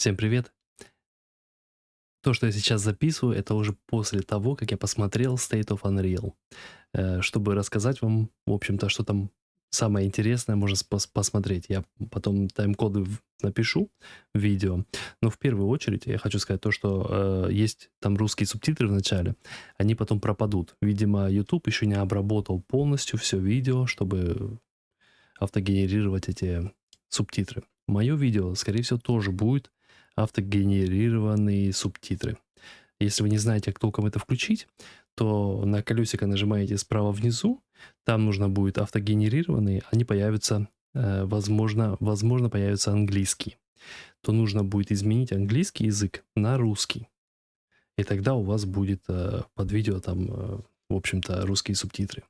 Всем привет! То, что я сейчас записываю, это уже после того, как я посмотрел State of Unreal. Чтобы рассказать вам, в общем-то, что там самое интересное можно посмотреть. Я потом тайм-коды напишу в видео. Но в первую очередь я хочу сказать то, что есть там русские субтитры в начале. Они потом пропадут. Видимо, YouTube еще не обработал полностью все видео, чтобы автогенерировать эти субтитры. Мое видео, скорее всего, тоже будет автогенерированные субтитры. Если вы не знаете, как толком это включить, то на колесико нажимаете справа внизу, там нужно будет автогенерированные, они появятся, возможно появится английский. То нужно будет изменить английский язык на русский. И тогда у вас будет под видео там, в общем-то, русские субтитры.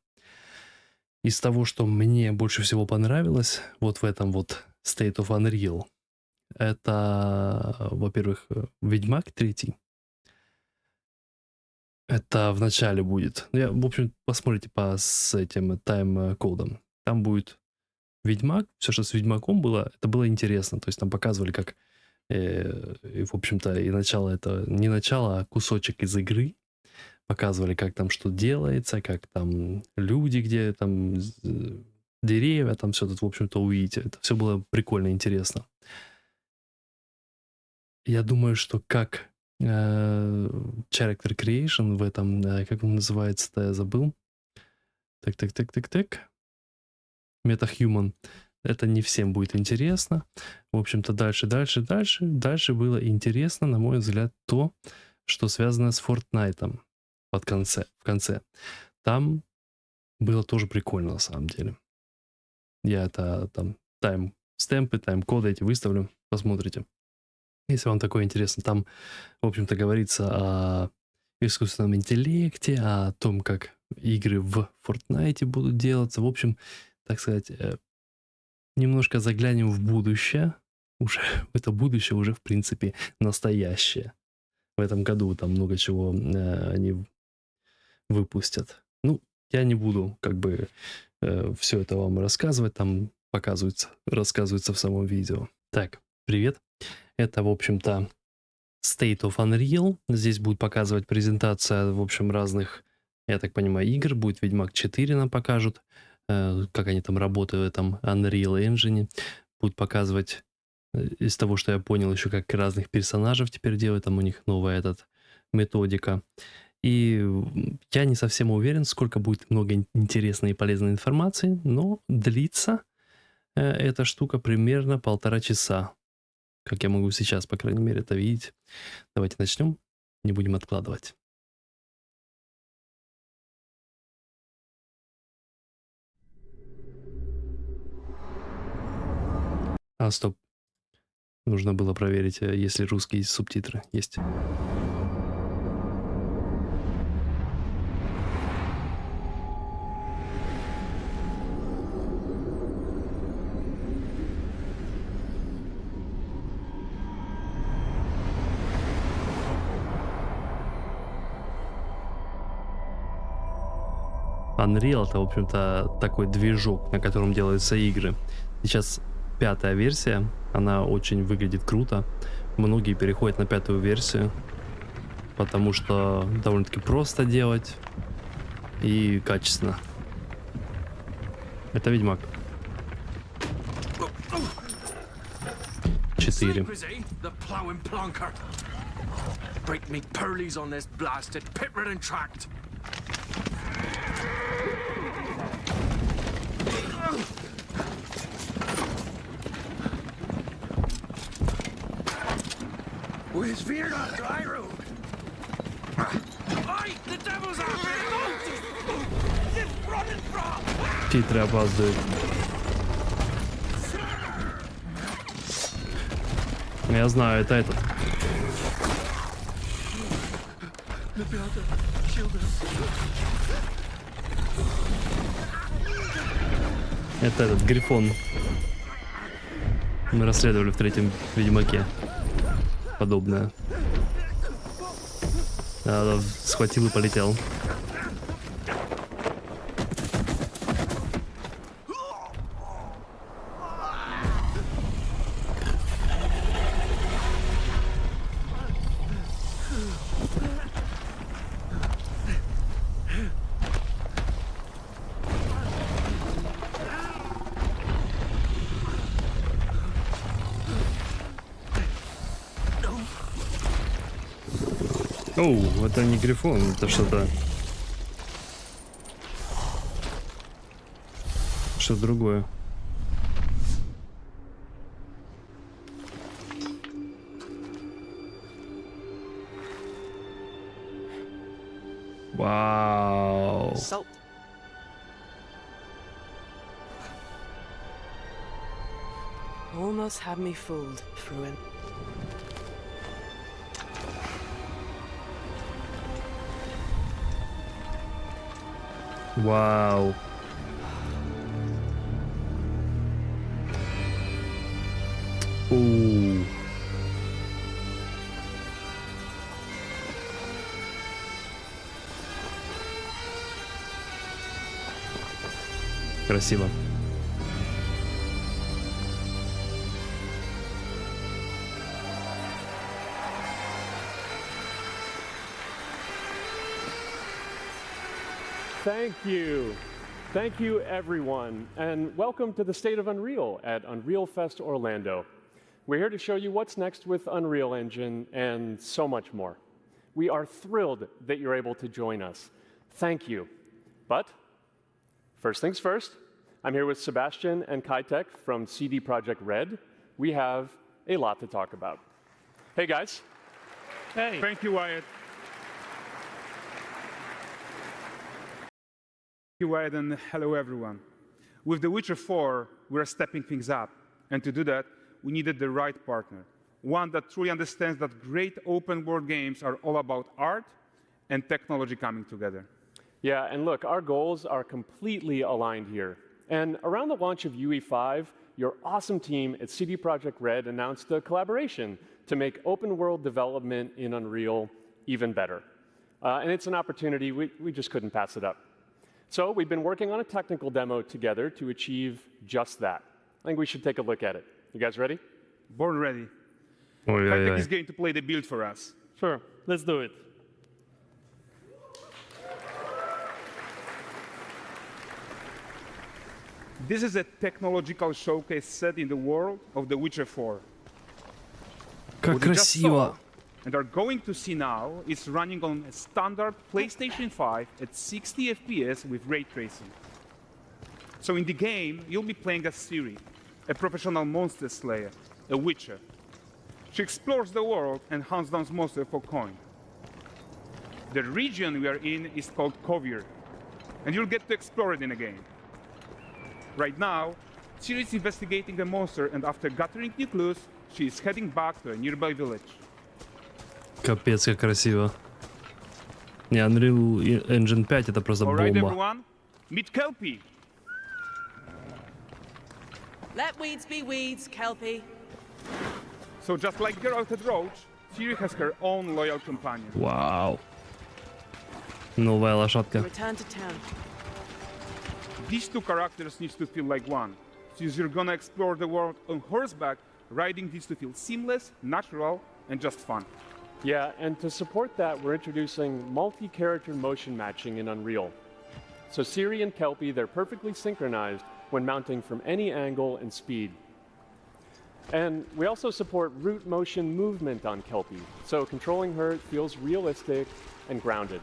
Из того, что мне больше всего понравилось вот в этом вот State of Unreal, это, во-первых, Ведьмак 3. Это в начале будет. В общем, посмотрите с этим тайм-кодом. Там будет Ведьмак. Все, что с Ведьмаком было, это было интересно. То есть там показывали, как, и, в общем-то, и начало это не начало, а кусочек из игры. Показывали, как там что делается, как там люди, где там деревья, там все тут, в общем-то, увидите. Это все было прикольно, интересно. Я думаю, что как character creation в этом, как он называется-то, я забыл. Так. MetaHuman. Это не всем будет интересно. В общем-то, дальше было интересно, на мой взгляд, то, что связано с Fortnite в конце. Там было тоже прикольно, на самом деле. Я это там тайм-стемпы, тайм-коды эти выставлю, посмотрите. Если вам такое интересно, там, в общем-то, говорится о искусственном интеллекте, о том, как игры в Fortnite будут делаться. В общем, так сказать, немножко заглянем в будущее. Уже это будущее уже, в принципе, настоящее. В этом году там много чего они выпустят. Ну, я не буду как бы все это вам рассказывать, там рассказывается в самом видео. Так, привет. Это, в общем-то, State of Unreal. Здесь будет показывать презентация, в общем, разных, я так понимаю, игр. Будет Ведьмак 4 нам покажут, как они там работают в этом Unreal Engine. Будет показывать, из того, что я понял, еще как разных персонажей теперь делают. Там у них новая методика. И я не совсем уверен, сколько будет много интересной и полезной информации, но длится эта штука примерно 1,5 часа. Как я могу сейчас, по крайней мере, это видеть. Давайте начнем, не будем откладывать. Стоп. Нужно было проверить, есть ли русские субтитры. Есть. Анриал это, в общем-то, такой движок, на котором делаются игры. Сейчас 5-я версия, она очень выглядит круто. Многие переходят на 5-ю версию, потому что довольно-таки просто делать и качественно. Это Ведьмак 4. With fear not dry road. Oi, the devil's after me! Just running from! Титры опаздывают. Я знаю, это этот. Это этот Грифон. Мы расследовали в 3-м Ведьмаке. Подобное. Схватил и полетел. Оу, это не грифон, это что-то... Что-то другое. Вау. Salt. Almost had me fooled, Fruin. Вау. Оу. Красиво. Thank you. Thank you, everyone, and welcome to the State of Unreal at Unreal Fest Orlando. We're here to show you what's next with Unreal Engine and so much more. We are thrilled that you're able to join us. Thank you. But first things first, I'm here with Sebastian and Kitek from CD Projekt Red. We have a lot to talk about. Hey, guys. Hey. Thank you, Wyatt. Thank you, Wyatt, and hello, everyone. With The Witcher 4, we're stepping things up. And to do that, we needed the right partner. One that truly understands that great open-world games are all about art and technology coming together. Yeah, and look, our goals are completely aligned here. And around the launch of UE5, your awesome team at CD Projekt Red announced a collaboration to make open-world development in Unreal even better. And it's an opportunity, we just couldn't pass it up. So we've been working on a technical demo together to achieve just that. I think we should take a look at it. You guys ready? Born ready. Ой-ой-ой. Kitek is going to play the build for us. Sure, let's do it. This is a technological showcase set in the world of The Witcher 4. Как What you just красиво. saw and are going to see now is running on a standard PlayStation 5 at 60 FPS with ray tracing. So in the game, you'll be playing as Ciri, a professional monster slayer, a witcher. She explores the world and hunts down monsters for coin. The region we are in is called Kovir, and you'll get to explore it in a game. Right now, Ciri is investigating the monster, and after gathering new clues, she is heading back to a nearby village. Капец, как красиво. Не, Unreal Engine 5 это просто All right, бомба. everyone, meet Kelpie. Let weeds be weeds, Kelpie. So just like Geralt and Roach, Ciri has her own loyal companion. Вау. Новая лошадка. Return to town. These two characters need to feel like one. Since you're gonna explore the world on horseback, riding needs to feel seamless, natural, and just fun. Yeah, and to support that, we're introducing multi-character motion matching in Unreal. So Ciri and Kelpie, they're perfectly synchronized when mounting from any angle and speed. And we also support root motion movement on Kelpie, so controlling her feels realistic and grounded.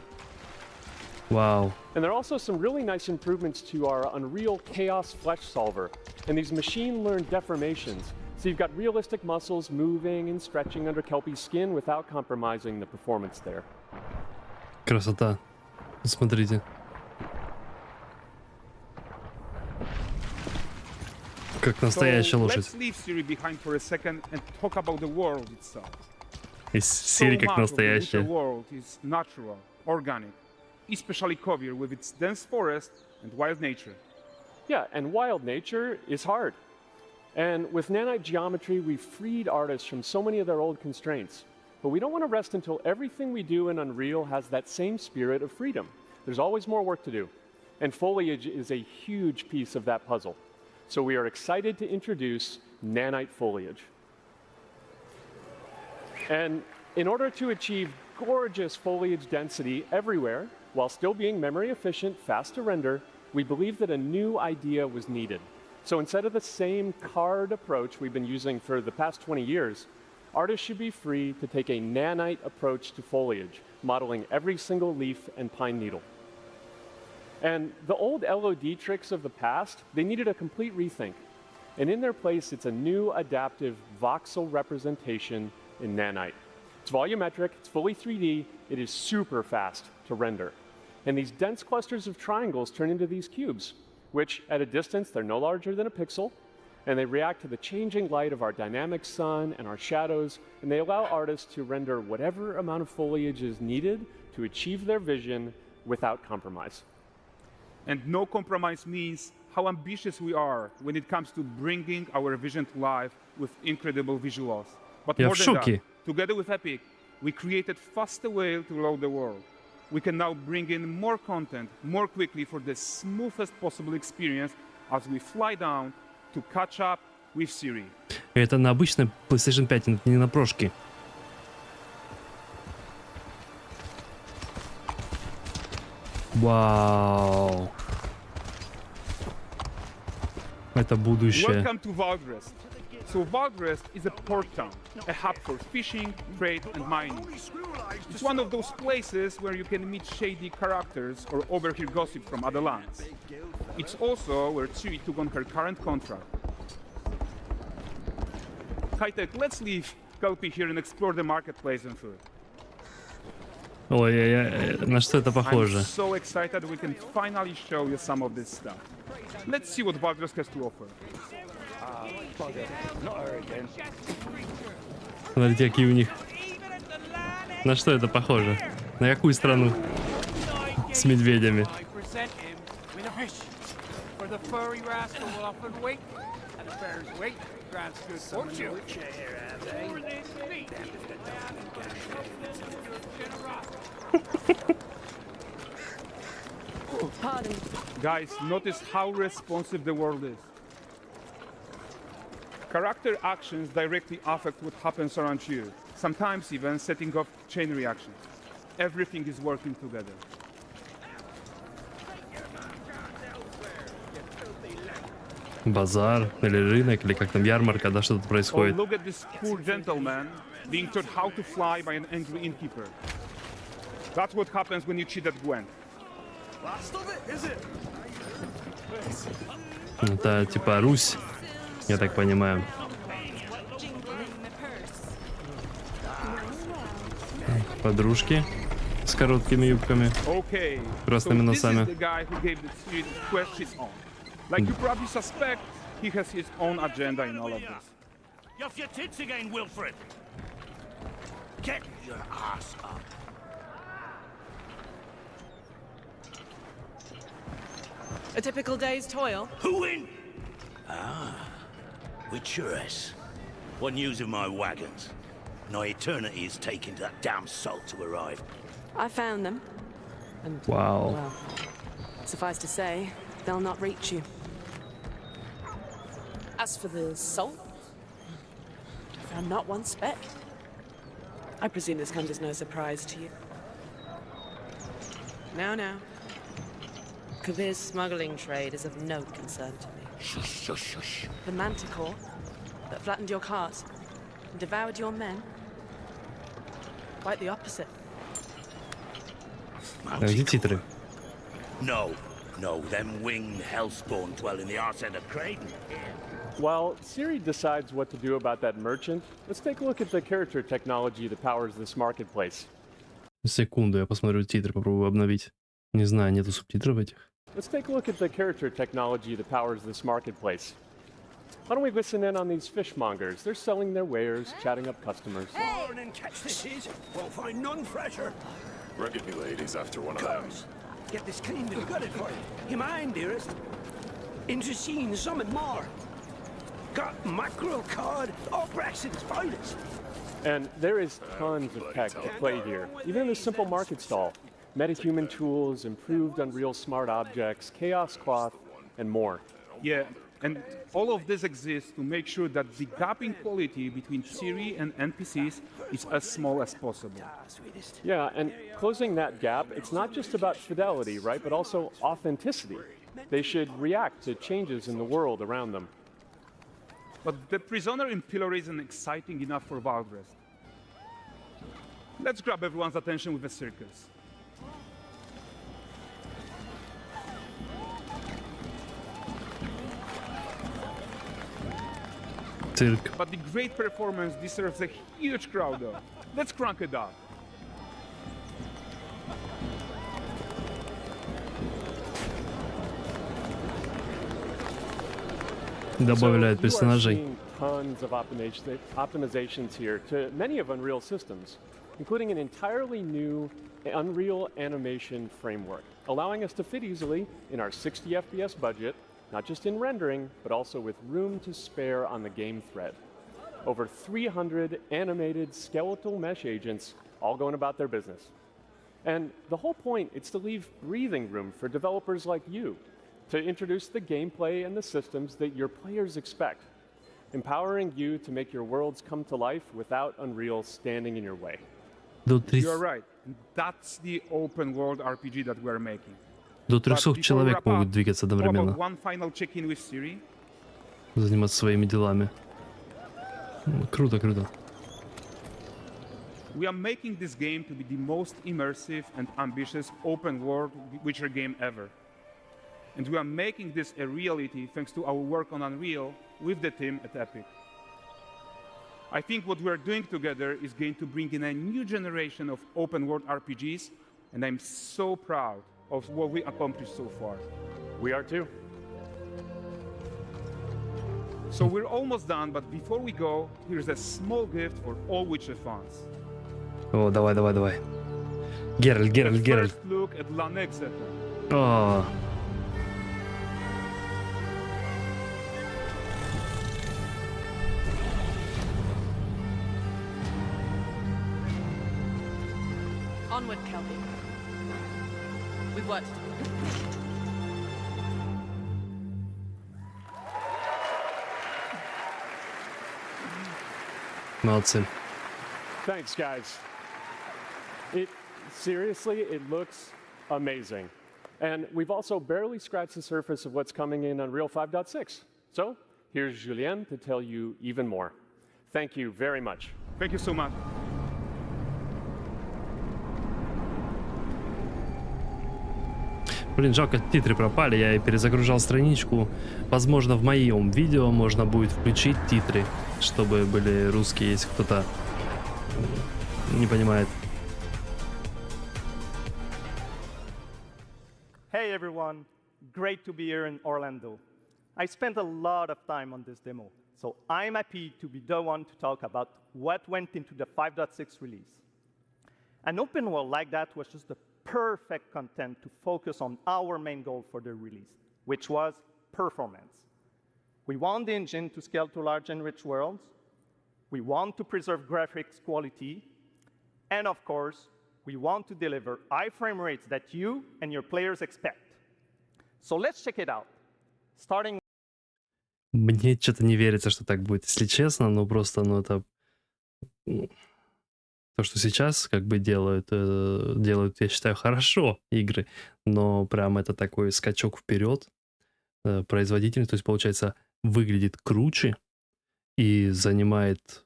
Вау. And there are also some really nice improvements to our Unreal Chaos Flesh Solver and these machine-learned deformations. So you've got realistic muscles moving and stretching under Kelpie's skin without compromising the performance there. Красота. Смотрите. Как настоящая So лошадь. let's leave Ciri behind for a second and talk about the world itself. Из серии So как much of the Witcher настоящая. world is natural, organic, especially Kovir with its dense forest and wild nature. Yeah, and wild nature is hard. And with nanite geometry, we've freed artists from so many of their old constraints. But we don't want to rest until everything we do in Unreal has that same spirit of freedom. There's always more work to do. And foliage is a huge piece of that puzzle. So we are excited to introduce nanite foliage. And in order to achieve gorgeous foliage density everywhere, while still being memory efficient, fast to render, we believe that a new idea was needed. So instead of the same card approach we've been using for the past 20 years, artists should be free to take a nanite approach to foliage, modeling every single leaf and pine needle. And the old LOD tricks of the past, they needed a complete rethink. And in their place, it's a new adaptive voxel representation in nanite. It's volumetric, it's fully 3D, it is super fast to render. And these dense clusters of triangles turn into these cubes, which at a distance, they're no larger than a pixel, and they react to the changing light of our dynamic sun and our shadows, and they allow artists to render whatever amount of foliage is needed to achieve their vision without compromise. And no compromise means how ambitious we are when it comes to bringing our vision to life with incredible visuals. But Я more в than that, шоке. together with Epic, we created faster way to load the world. We can now bring in more content more quickly for the smoothest possible experience as we fly down to catch up with Siri. Это на обычной PlayStation 5, это не на прошке. Вау. Это будущее. Welcome to Valdrest. So Valdrest is a port town, a hub for fishing, trade, and mining. It's one of those places where you can meet shady characters or overhear gossip from other lands. It's also where Siri took on her current contract. High-tech, let's leave Kelpie here and explore the marketplace and food. Ой, на что это I'm похоже? so excited we can finally show you some of this stuff. Let's see what Valdrest has to offer. Смотрите, какие у них. На что это похоже? На какую страну? С медведями. I present him with a fish. For the furry rascal will often wait, and a bear's weight grants good fortune. More than me. Pardon. Guys, notice how responsive the world is. Character actions directly affect what happens around you, sometimes even setting off chain reactions. Everything is working together. Базар или рынок, или как там ярмарка, да, что-то Oh, происходит. look at this poor gentleman being taught how to fly by an angry innkeeper. That's what happens when you cheat at Gwent. Это типа Русь, я так понимаю. Подружки с короткими юбками. Okay, Красными so this носами. is the guy who gave the series Quest his own. Like you probably suspect, he has his own agenda in all of this. You off your tits again, Wilfred. Get your ass up. A typical day's toil. Who in? With Churres. One news of my wagons. No eternity is taking that damn salt to arrive. I found them. And, Вау. well, suffice to say, they'll not reach you. As for the salt, I found not one speck. I presume this comes as no surprise to you. Now. Kavir's smuggling trade is of no concern to me. Shush, shush, shush. The manticore that flattened your cart and devoured your men? Quite the opposite. Где титры? No, them winged hellspawn dwell in the arse end of Creighton. While Siri decides what to do about that merchant, let's take a look at the character technology that powers this marketplace. Секунду, я посмотрю титры, попробую обновить. Не знаю, нету субтитров этих. Let's take a look at the character technology that powers this marketplace. Why don't we listen in on these fishmongers? They're selling their wares, chatting up customers. Born and catch fishes, won't find none fresher. Reckon me lady's after one of them. Get this cleaned and gutted for you. You mind, dearest? Into seeing something more. Got mackerel cod, all Braxton's finest. And there is tons of tech at play here, even in this simple market stall. MetaHuman tools, improved Unreal smart objects, chaos cloth, and more. Yeah, and all of this exists to make sure that the gap in quality between Siri and NPCs is as small as possible. Yeah, and closing that gap, it's not just about fidelity, right, but also authenticity. They should react to changes in the world around them. But the prisoner in Pillory isn't exciting enough for wild rest. Let's grab everyone's attention with a circus. Цирк. But the great performance deserves a huge crowd though. Let's crank it up. Добавляет персонажей. You are seeing tons of optimizations here to many of Unreal systems, including an entirely new Unreal animation framework, allowing us to fit easily in our 60 FPS budget, not just in rendering, but also with room to spare on the game thread. Over 300 animated skeletal mesh agents all going about their business. And the whole point is to leave breathing room for developers like you to introduce the gameplay and the systems that your players expect, empowering you to make your worlds come to life without Unreal standing in your way. You're right. That's the open world RPG that we're making. До 300 человек могут двигаться одновременно. One final check-in with Siri. Заниматься своими делами. Круто, круто. We are making this game to be the most immersive and ambitious open world Witcher game ever. And we are making this a reality thanks to our work on Unreal with the team at Epic. I think what we are doing together is going to bring in a new generation of open world RPGs, and I'm so proud of what we accomplished so far. We are too. So we're almost done, but before we go, here's a small gift for all Witcher fans. О, давай, давай, давай. Геральт, Геральт, Геральт. First look at Lanexeter. О. Onward, Kelby. We've worked to do. Молодцы. Thanks, guys. Seriously, it looks amazing. And we've also barely scratched the surface of what's coming in Unreal 5.6. So here's Julien to tell you even more. Thank you very much. Thank you so much. Блин, жалко, титры пропали, я и перезагружал страничку. Возможно, в моем видео можно будет включить титры, чтобы были русские, если кто-то не понимает. Hey everyone, great to be here in Orlando. I spent a lot of time on this demo, so I'm happy to be the one to talk about what went into the 5.6 release. An open world like that was just the perfect content to focus on our main goal for the release, which was performance. We want the engine to scale to large and rich worlds. We want to preserve graphics quality. And of course, we want to deliver high frame rates that you and your players expect. So let's check it out. Starting. Мне что-то не верится, что так будет, если честно, но просто, ну, это... То, что сейчас как бы делают, я считаю, хорошо игры, но прям это такой скачок вперед, производительность, то есть, получается, выглядит круче и занимает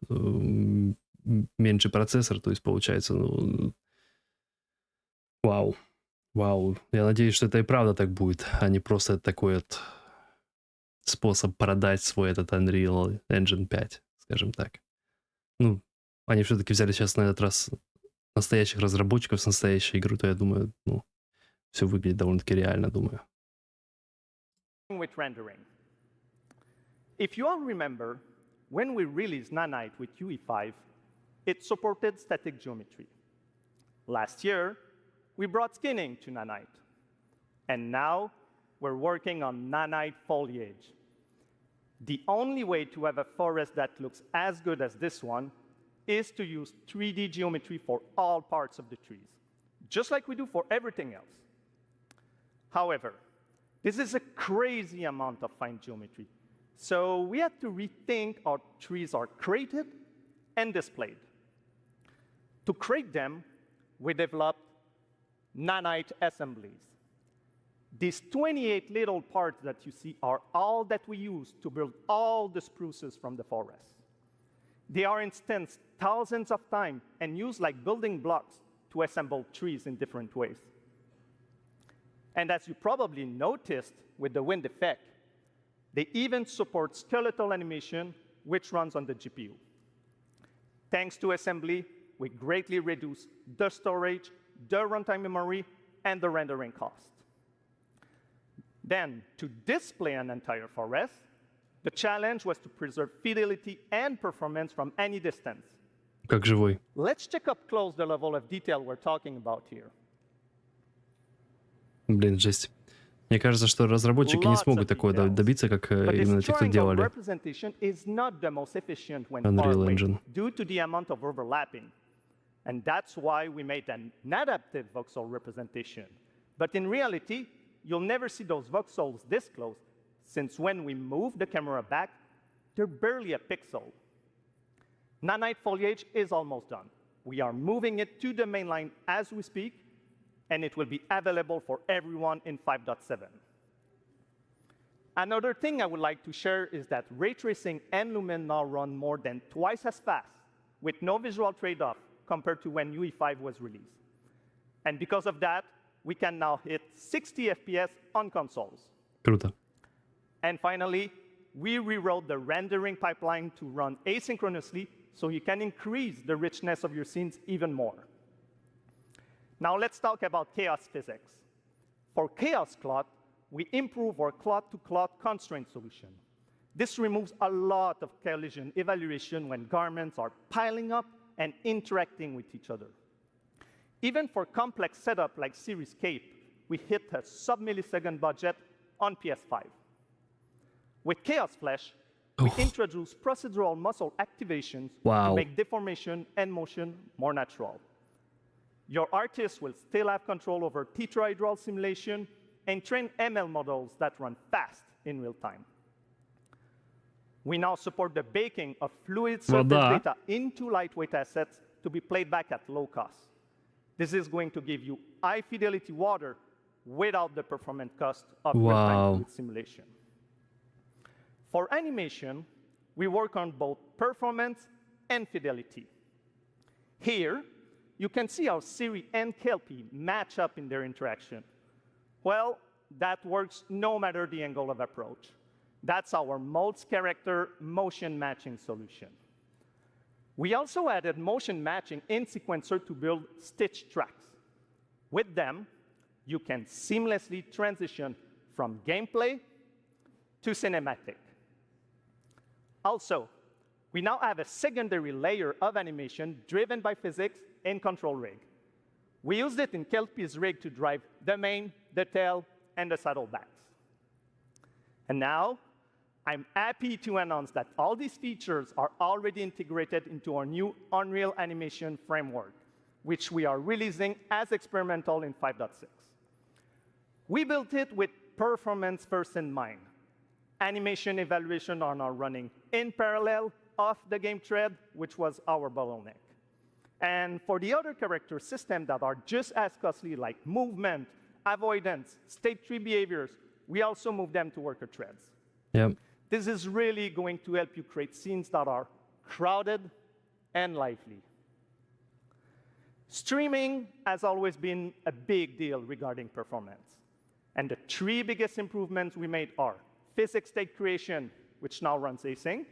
меньше процессор, то есть, получается, ну, вау, вау. Я надеюсь, что это и правда так будет, а не просто такой вот способ продать свой этот Unreal Engine 5, скажем так. Ну, они все-таки взяли сейчас на этот раз настоящих разработчиков с настоящей игры, то я думаю, ну, все выглядит довольно-таки реально, думаю. With rendering. If you all remember, when we released Nanite with UE5, it supported static geometry. Last year, we brought skinning to Nanite. And now, we're working on Nanite foliage. The only way to have a forest that looks as good as this one is to use 3D geometry for all parts of the trees, just like we do for everything else. However, this is a crazy amount of fine geometry, so we had to rethink how trees are created and displayed. To create them, we developed Nanite assemblies. These 28 little parts that you see are all that we use to build all the spruces from the forest. They are instanced thousands of times and used like building blocks to assemble trees in different ways. And as you probably noticed with the wind effect, they even support skeletal animation, which runs on the GPU. Thanks to assembly, we greatly reduce the storage, the runtime memory, and the rendering cost. Then, to display an entire forest, the challenge was to preserve fidelity and performance from any distance. Как живой. Let's check up close the level of detail we're talking about here. Блин, жесть. Мне кажется, что разработчики не смогут такого добиться, как именно те, кто делали Unreal Engine. Due to the amount of overlapping. And that's why we made an adaptive voxel representation. But in reality, you'll never see those voxels this close, since when we move the camera back, they're barely a pixel. Nanite foliage is almost done. We are moving it to the main line as we speak, and it will be available for everyone in 5.7. Another thing I would like to share is that ray tracing and Lumen now run more than twice as fast, with no visual trade-off compared to when UE5 was released. And because of that, we can now hit 60 FPS on consoles. Круто. And finally, we rewrote the rendering pipeline to run asynchronously so you can increase the richness of your scenes even more. Now let's talk about chaos physics. For chaos cloth, we improve our cloth-to-cloth constraint solution. This removes a lot of collision evaluation when garments are piling up and interacting with each other. Even for complex setup like Series Cape, we hit a sub-millisecond budget on PS5. With Chaos Flesh, we introduce procedural muscle activations to make deformation and motion more natural. Your artist will still have control over tetrahedral simulation and train ML models that run fast in real time. We now support the baking of fluid surface data into lightweight assets to be played back at low cost. This is going to give you high-fidelity water without the performance cost of real-time fluid simulation. For animation, we work on both performance and fidelity. Here, you can see how Siri and Kelpie match up in their interaction. Well, that works no matter the angle of approach. That's our Molds character motion matching solution. We also added motion matching in Sequencer to build stitch tracks. With them, you can seamlessly transition from gameplay to cinematic. Also, we now have a secondary layer of animation driven by physics in Control Rig. We used it in Kelpie's rig to drive the mane, the tail, and the saddlebacks. And now, I'm happy to announce that all these features are already integrated into our new Unreal Animation framework, which we are releasing as experimental in 5.6. We built it with performance first in mind. Animation evaluation are now running in parallel off the game thread, which was our bottleneck. And for the other character systems that are just as costly, like movement, avoidance, state tree behaviors, we also move them to worker threads. Yep. This is really going to help you create scenes that are crowded and lively. Streaming has always been a big deal regarding performance. And the three biggest improvements we made are physics state creation, which now runs async,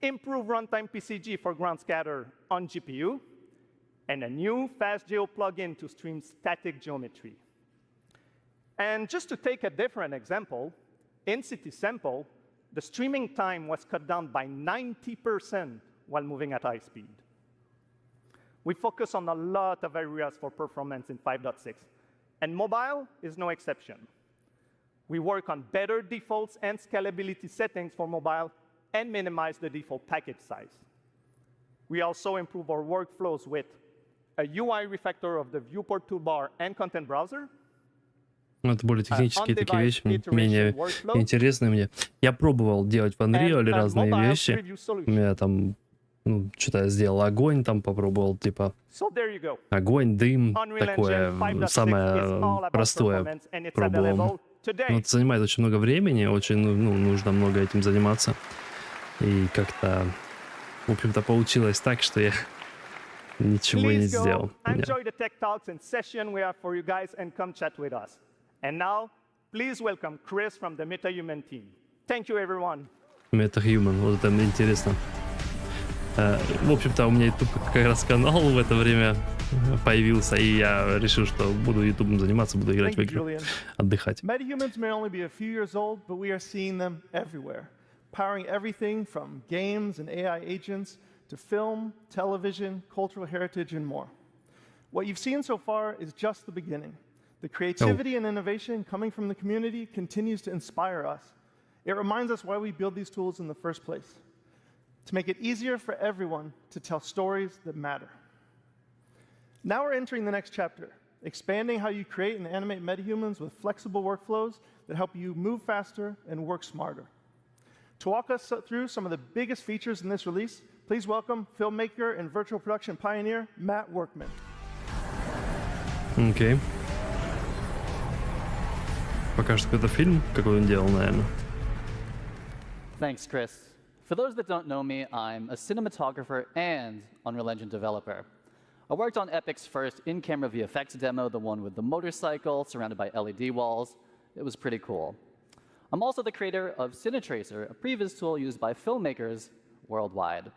improve runtime PCG for ground scatter on GPU, and a new FastGeo plugin to stream static geometry. And just to take a different example, in City Sample, the streaming time was cut down by 90% while moving at high speed. We focus on a lot of areas for performance in 5.6, and mobile is no exception. We work on better defaults and scalability settings for mobile and minimize the default package size. We also improve our workflows with a UI refactor of the viewport toolbar and content browser. Это более технические такие вещи, менее интересные мне. Я пробовал делать в Unreal разные вещи. У меня там Ну, что-то я сделал огонь, там попробовал, типа, So there you go. огонь, дым, Unreal такое Engine 5.6 is all самое about простое performance, and it's пробовал. available today. Но это занимает очень много времени, очень, ну, нужно много этим заниматься. И как-то, в общем-то, получилось так, что я ничего не Please сделал. go enjoy the tech talks and session we have for you guys and come chat with us. And now, please welcome Chris from the MetaHuman team. Thank you, everyone. MetaHuman, вот это мне интересно. В общем-то, у меня YouTube как раз канал в это время появился, и я решил, что буду YouTube заниматься, буду играть в игры, отдыхать. MetaHumans may only be a few years old, but we are seeing them everywhere, powering everything from games and AI agents to film, television, cultural heritage, and more. What you've seen so far is just the beginning. The creativity and innovation coming from the community continues to inspire us. It reminds us why we build these tools in the first place, to make it easier for everyone to tell stories that matter. Now we're entering the next chapter, expanding how you create and animate metahumans with flexible workflows that help you move faster and work smarter. To walk us through some of the biggest features in this release, please welcome filmmaker and virtual production pioneer, Matt Workman. Окей. Покажет какой-то фильм, какой он делал, наверное. Thanks, Chris. For those that don't know me, I'm a cinematographer and Unreal Engine developer. I worked on Epic's first in-camera VFX demo, the one with the motorcycle surrounded by LED walls. It was pretty cool. I'm also the creator of CineTracer, a previous tool used by filmmakers worldwide.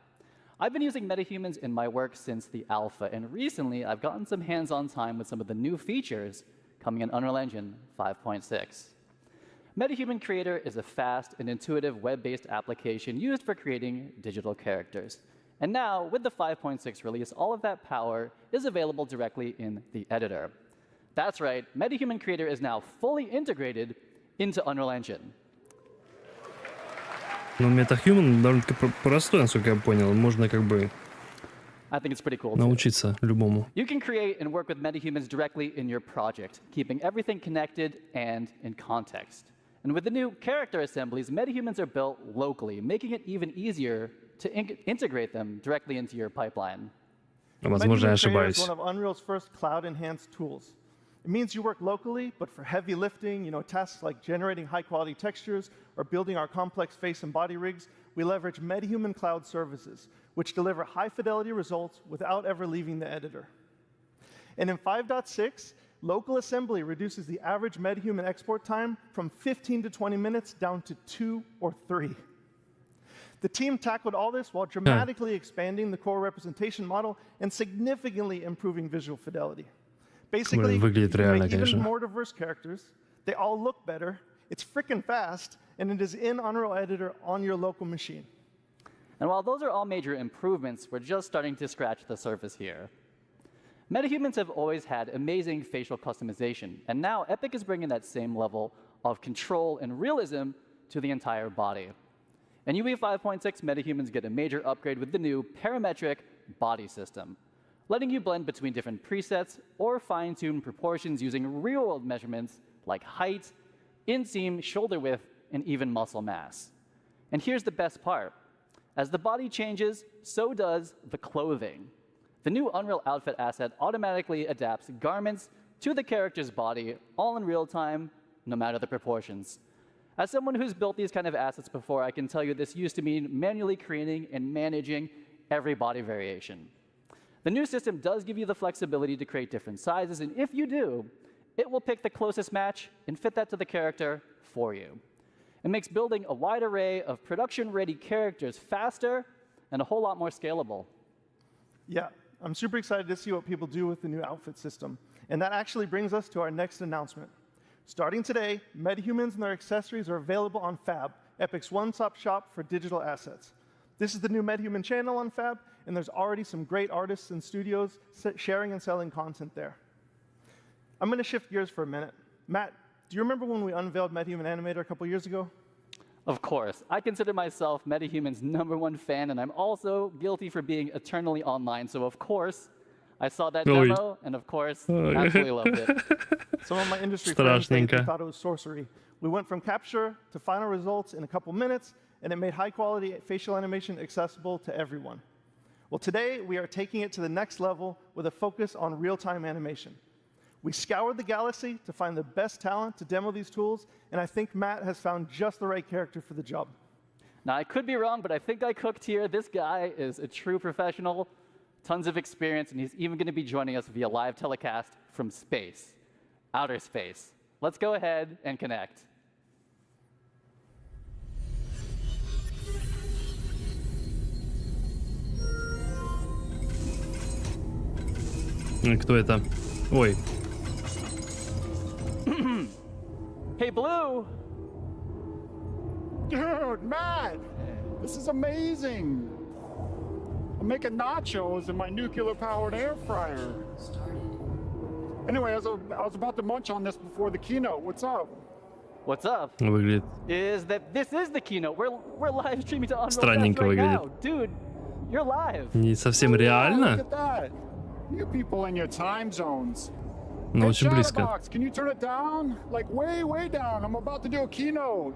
I've been using metahumans in my work since the alpha, and recently I've gotten some hands-on time with some of the new features coming in Unreal Engine 5.6. MetaHuman Creator is a fast and intuitive web-based application used for creating digital characters. And now, with the 5.6 release, all of that power is available directly in the editor. That's right, MetaHuman Creator is now fully integrated into Unreal Engine. Ну, MetaHuman довольно-таки простой, насколько я понял. Можно как бы I think it's pretty cool. научиться любому. You can create and work with metahumans directly in your project, keeping everything connected and in context. And with the new character assemblies, metahumans are built locally, making it even easier to integrate them directly into your pipeline. Возможно, я MetaHuman Creator is ошибаюсь. one of Unreal's first cloud-enhanced tools. It means you work locally, but for heavy lifting, tasks like generating high-quality textures or building our complex face and body rigs, we leverage MetaHuman Cloud services, which deliver high-fidelity results without ever leaving the editor. And in 5.6, local assembly reduces the average MetaHuman export time from 15 to 20 minutes down to 2 or 3. The team tackled all this while dramatically expanding the core representation model and significantly improving visual fidelity. Basically, you can make even more diverse characters, they all look better, it's frickin' fast, and it is in Unreal Editor on your local machine. And while those are all major improvements, we're just starting to scratch the surface here. Metahumans have always had amazing facial customization, and now Epic is bringing that same level of control and realism to the entire body. In UE 5.6, metahumans get a major upgrade with the new parametric body system, letting you blend between different presets or fine-tune proportions using real-world measurements like height, inseam, shoulder width, and even muscle mass. And here's the best part. As the body changes, so does the clothing. The new Unreal Outfit asset automatically adapts garments to the character's body, all in real time, no matter the proportions. As someone who's built these kind of assets before, I can tell you this used to mean manually creating and managing every body variation. The new system does give you the flexibility to create different sizes, and if you do, it will pick the closest match and fit that to the character for you. It makes building a wide array of production-ready characters faster and a whole lot more scalable. Yeah, I'm super excited to see what people do with the new outfit system. And that actually brings us to our next announcement. Starting today, metahumans and their accessories are available on Fab, Epic's one-stop shop for digital assets. This is the new MetaHuman channel on Fab, and there's already some great artists and studios sharing and selling content there. I'm going to shift gears for a minute. Matt, do you remember when we unveiled MetaHuman Animator a couple years ago? Of course. I consider myself MetaHuman's #1 fan, and I'm also guilty for being eternally online, so of course, I saw that demo, and of course, absolutely loved it. Some of my industry friends thought it was sorcery. We went from capture to final results in a couple minutes, and it made high-quality facial animation accessible to everyone. Well, today we are taking it to the next level with a focus on real-time animation. We scoured the galaxy to find the best talent to demo these tools, and I think Matt has found just the right character for the job. Now, I could be wrong, but I think I cooked here. This guy is a true professional, tons of experience, and he's even going to be joining us via live telecast from space, outer space. Let's go ahead and connect. Кто это? Ой. Hey, Blue! Dude, Matt! This is amazing! I'm making nachos in my nuclear-powered air fryer. Anyway, I was about to munch on this before the keynote. What's up? What's up? Выглядит Is that this is the keynote. We're live streaming to Unreal странненько right выглядит. now. Dude, you're live. Не совсем Look реально, at that! You people in your time zones. но Hey, очень близко. Chatterbox, can you turn it down? Like way, way down. I'm about to do a keynote.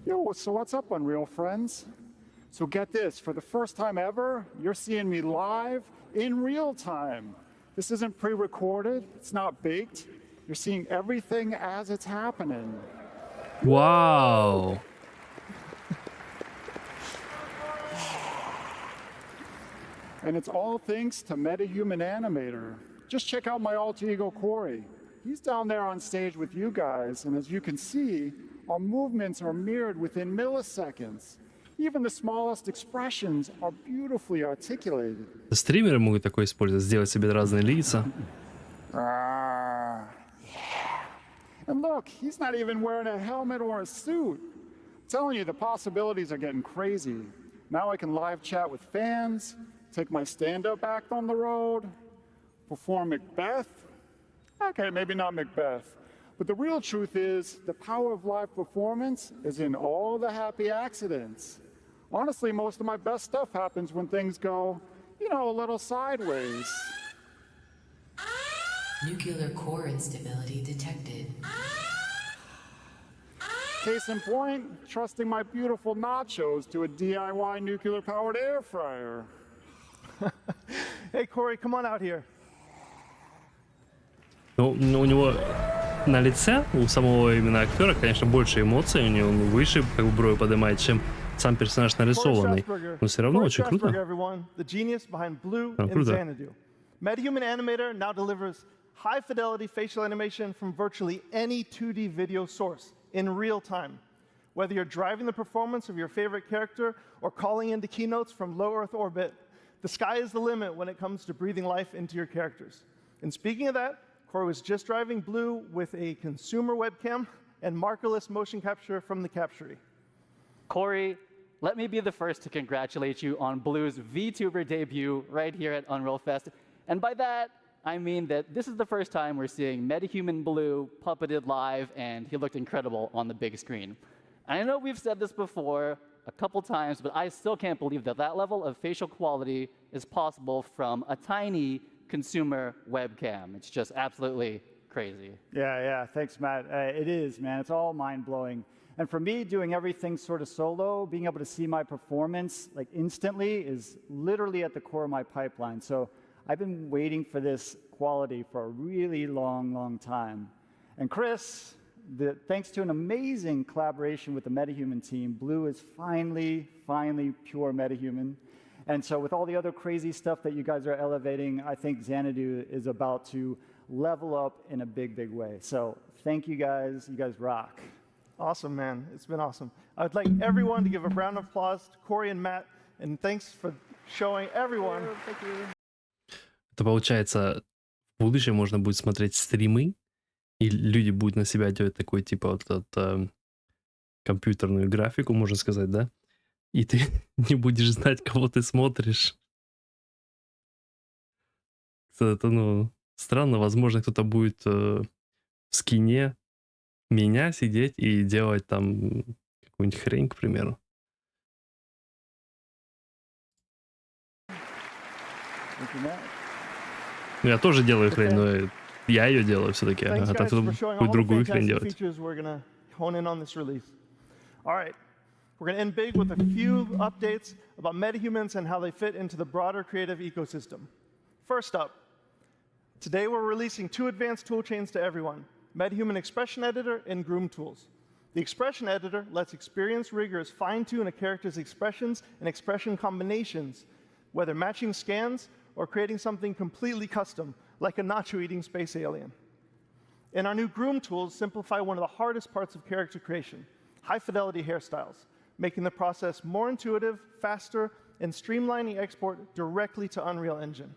Yo, so what's up, Unreal friends? So get this, for the first time ever, you're seeing me live in real time. This isn't pre-recorded, it's not baked. You're seeing everything as it's happening. Вау! And it's all thanks to MetaHuman Animator. Just check out my alter ego, Corey. He's down there on stage with you guys, and as you can see, our movements are mirrored within milliseconds. Even the smallest expressions are beautifully articulated. Стримеры могут такое использовать, сделать себе разные лица. Yeah. And look, he's not even wearing a helmet or a suit. I'm telling you, the possibilities are getting crazy. Now I can live chat with fans, take my stand-up act on the road, perform Macbeth. Okay, maybe not Macbeth. But the real truth is, the power of live performance is in all the happy accidents. Honestly, most of my best stuff happens when things go, you know, a little sideways. Nuclear core instability detected. Case in point, trusting my beautiful nachos to a DIY nuclear-powered air fryer. Hey, Corey, come on out here. Ну, у него на лице, у самого именно актера, конечно, больше эмоций, у него он выше как бы брови поднимает, чем сам персонаж нарисованный. Но все равно очень круто. The genius behind Blue and Круто. Xanadu. MetaHuman Animator now delivers high-fidelity facial animation from virtually any 2D video source in real time. Whether you're driving the performance of your favorite character or calling into keynotes from low Earth orbit, the sky is the limit when it comes to breathing life into your characters. And speaking of that, Corey was just driving Blue with a consumer webcam and markerless motion capture from the Captury. Corey, let me be the first to congratulate you on Blue's VTuber debut right here at Unreal Fest. And by that, I mean that this is the first time we're seeing MetaHuman Blue puppeted live, and he looked incredible on the big screen. I know we've said this before a couple times, but I still can't believe that that level of facial quality is possible from a tiny consumer webcam. It's just absolutely crazy. Yeah, thanks, Matt. It is, man. It's all mind-blowing. And for me, doing everything sort of solo, being able to see my performance like instantly is literally at the core of my pipeline. So I've been waiting for this quality for a really long, long time. And Chris, thanks to an amazing collaboration with the MetaHuman team, Blue is finally pure MetaHuman. And so with all the other crazy stuff that you guys are elevating, I think Xanadu is about to level up in a big, big way. So thank you guys. You guys rock. Awesome, man. It's been awesome. I'd like everyone to give a round of applause to Corey and Matt, and thanks for showing everyone. Thank you. Это получается, в будущем можно будет смотреть стримы, и люди будут на себя делать такой, типа, вот этот компьютерную графику, можно сказать, да? И ты не будешь знать, кого ты смотришь. Это, ну, странно. Возможно, кто-то будет в скине меня сидеть и делать там какую-нибудь хрень, к примеру. Ну, я тоже делаю хрень, но я ее делаю все-таки. А так кто-то будет другую хрень делать. All right. We're going to end big with a few updates about MetaHumans and how they fit into the broader creative ecosystem. First up, today we're releasing 2 advanced toolchains to everyone, MetaHuman Expression Editor and Groom Tools. The Expression Editor lets experienced riggers fine-tune a character's expressions and expression combinations, whether matching scans or creating something completely custom, like a nacho-eating space alien. And our new Groom Tools simplify one of the hardest parts of character creation, high-fidelity hairstyles, making the process more intuitive, faster, and streamlining export directly to Unreal Engine.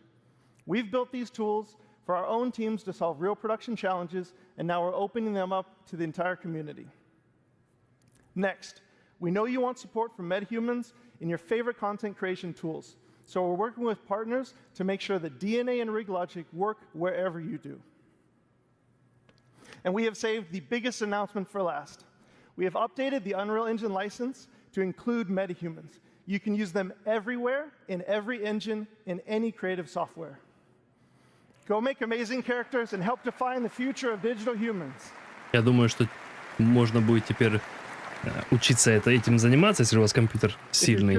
We've built these tools for our own teams to solve real production challenges, and now we're opening them up to the entire community. Next, we know you want support from MetaHumans in your favorite content creation tools, so we're working with partners to make sure that DNA and rig logic work wherever you do. And we have saved the biggest announcement for last. We have updated the Unreal Engine license to include MetaHumans. You can use them everywhere, in every engine, in any creative software. Go make amazing characters and help define the future of digital humans. Я думаю, что можно будет теперь учиться этим заниматься, если у вас компьютер сильный,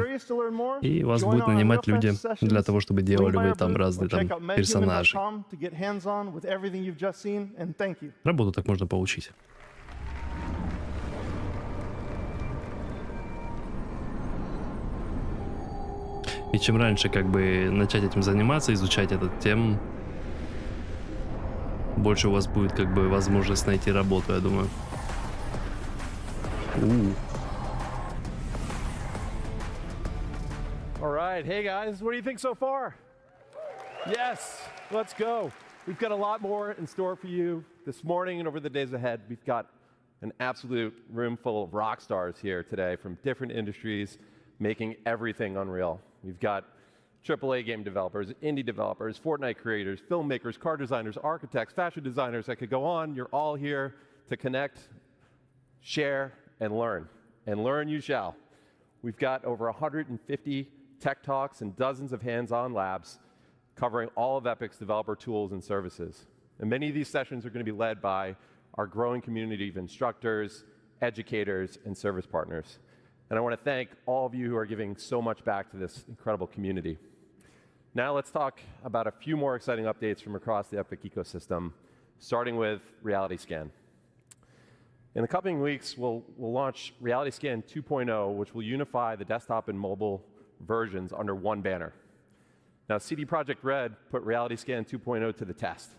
и вас будут нанимать люди для того, чтобы делали вы там разные там персонажи. Работу так можно получить. И чем раньше как бы начать этим заниматься, изучать эту тему, больше у вас будет как бы возможность найти работу, я думаю. All right, hey guys, what do you think so far? Yes, let's go. We've got a lot more in store for you this morning and over the days ahead. We've got an absolute room full of rock stars here today from different industries making everything Unreal. We've got AAA game developers, indie developers, Fortnite creators, filmmakers, car designers, architects, fashion designers. I could go on. You're all here to connect, share, and learn. And learn you shall. We've got over 150 tech talks and dozens of hands-on labs covering all of Epic's developer tools and services. And many of these sessions are going to be led by our growing community of instructors, educators, and service partners. And I want to thank all of you who are giving so much back to this incredible community. Now let's talk about a few more exciting updates from across the Epic ecosystem, starting with Reality Scan. In the coming weeks, we'll launch Reality Scan 2.0, which will unify the desktop and mobile versions under one banner. Now, CD Projekt Red put Reality Scan 2.0 to the test,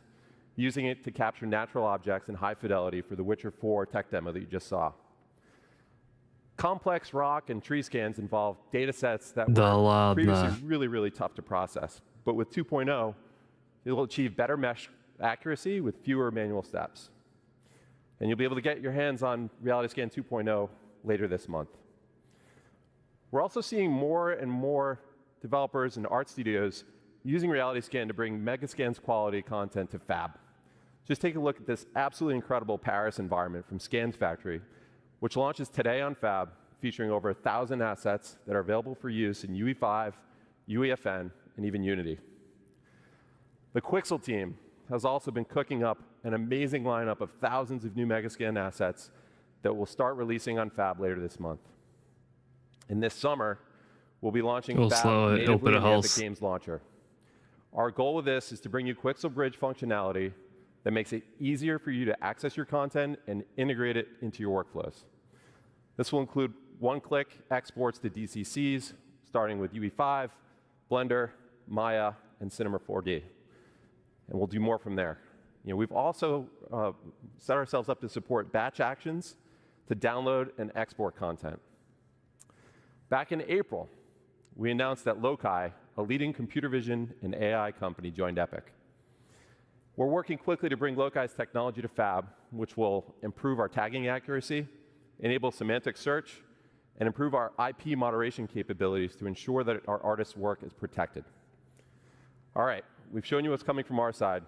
using it to capture natural objects in high fidelity for the Witcher 4 tech demo that you just saw. Complex rock and tree scans involve data sets that were previously really, really tough to process. But with 2.0, it will achieve better mesh accuracy with fewer manual steps. And you'll be able to get your hands on Reality Scan 2.0 later this month. We're also seeing more and more developers and art studios using Reality Scan to bring Megascan's quality content to Fab. Just take a look at this absolutely incredible Paris environment from Scans Factory, which launches today on Fab, featuring over 1,000 assets that are available for use in UE5, UEFN, and even Unity. The Quixel team has also been cooking up an amazing lineup of thousands of new Megascan assets that will start releasing on Fab later this month. And this summer, we'll be launching Fab natively in the Epic Games Launcher. Our goal with this is to bring you Quixel Bridge functionality that makes it easier for you to access your content and integrate it into your workflows. This will include one-click exports to DCCs, starting with UE5, Blender, Maya, and Cinema 4D. And we'll do more from there. We've also set ourselves up to support batch actions to download and export content. Back in April, we announced that Loci, a leading computer vision and AI company, joined Epic. We're working quickly to bring Loci's technology to Fab, which will improve our tagging accuracy, enable semantic search, and improve our IP moderation capabilities to ensure that our artists' work is protected. All right, we've shown you what's coming from our side.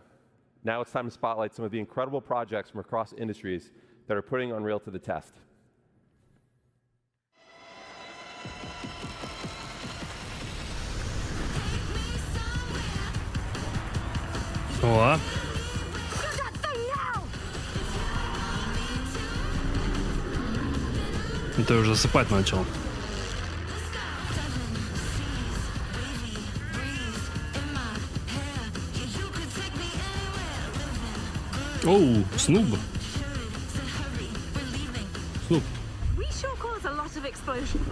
Now it's time to spotlight some of the incredible projects from across industries that are putting Unreal to the test. О. Ты уже засыпать начал. Оу, Снуп. Снуп. We sure cause a lot of explosion.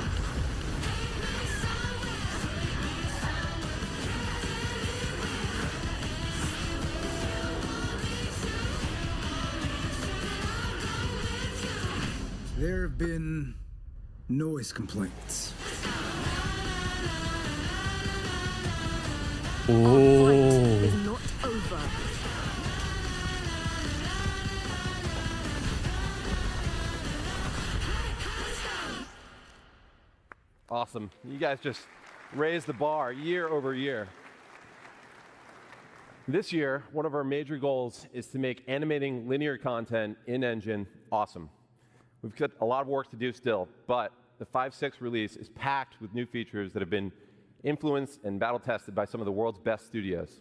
There have been noise complaints. Oh. Is not over. Awesome. You guys just raised the bar year over year. This year, one of our major goals is to make animating linear content in Engine awesome. We've got a lot of work to do still, but the 5.6 release is packed with new features that have been influenced and battle tested by some of the world's best studios.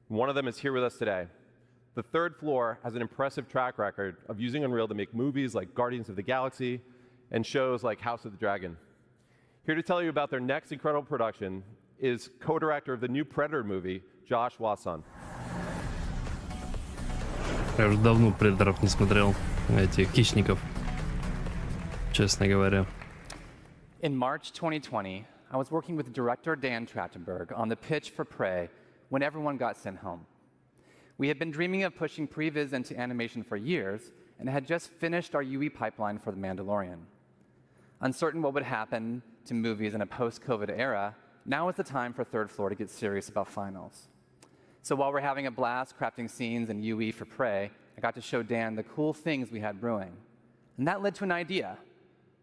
One of them is here with us today. The third floor has an impressive track record of using Unreal to make movies like Guardians of the Galaxy and shows like House of the Dragon. Here to tell you about their next incredible production is co-director of the new Predator movie, Josh Wasson. Я уже давно Предаторов не смотрел, этих хищников, честно говоря. In March 2020, I was working with director Dan Trachtenberg on the pitch for Prey when everyone got sent home. We had been dreaming of pushing previs into animation for years and had just finished our UE pipeline for The Mandalorian. Uncertain what would happen to movies in a post-COVID era, now is the time for Third Floor to get serious about finals. So while we're having a blast crafting scenes in UE for Prey, I got to show Dan the cool things we had brewing. And that led to an idea.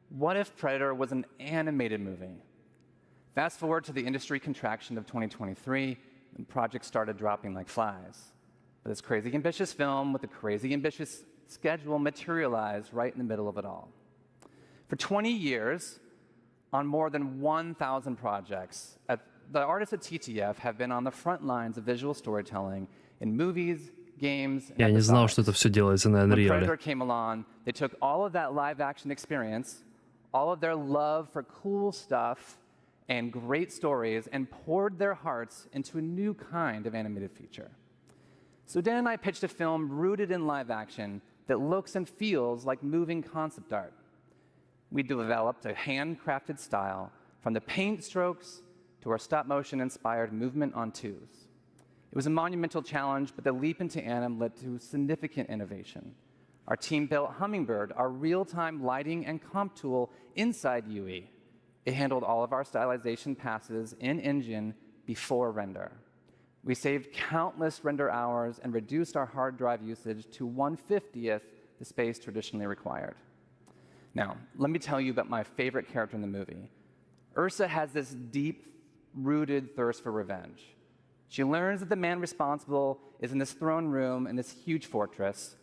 What if Predator was an animated movie? Fast forward to the industry contraction of 2023, and projects started dropping like flies. But this crazy ambitious film with a crazy ambitious schedule materialized right in the middle of it all. For 20 years, on more than 1,000 projects, the artists at TTF have been on the front lines of visual storytelling in movies, games, and Я не знал, что это все делается на When Анриале. Predator came along, they took all of that live action experience, all of their love for cool stuff and great stories, and poured their hearts into a new kind of animated feature. So Dan and I pitched a film rooted in live action that looks and feels like moving concept art. We developed a handcrafted style from the paint strokes to our stop-motion-inspired movement on twos. It was a monumental challenge, but the leap into anim led to significant innovation. Our team built Hummingbird, our real-time lighting and comp tool inside UE. It handled all of our stylization passes in Engine before render. We saved countless render hours and reduced our hard drive usage to 1/50th the space traditionally required. Now, let me tell you about my favorite character in the movie. Ursa has this deep-rooted thirst for revenge. She learns that the man responsible is in this throne room in this huge fortress.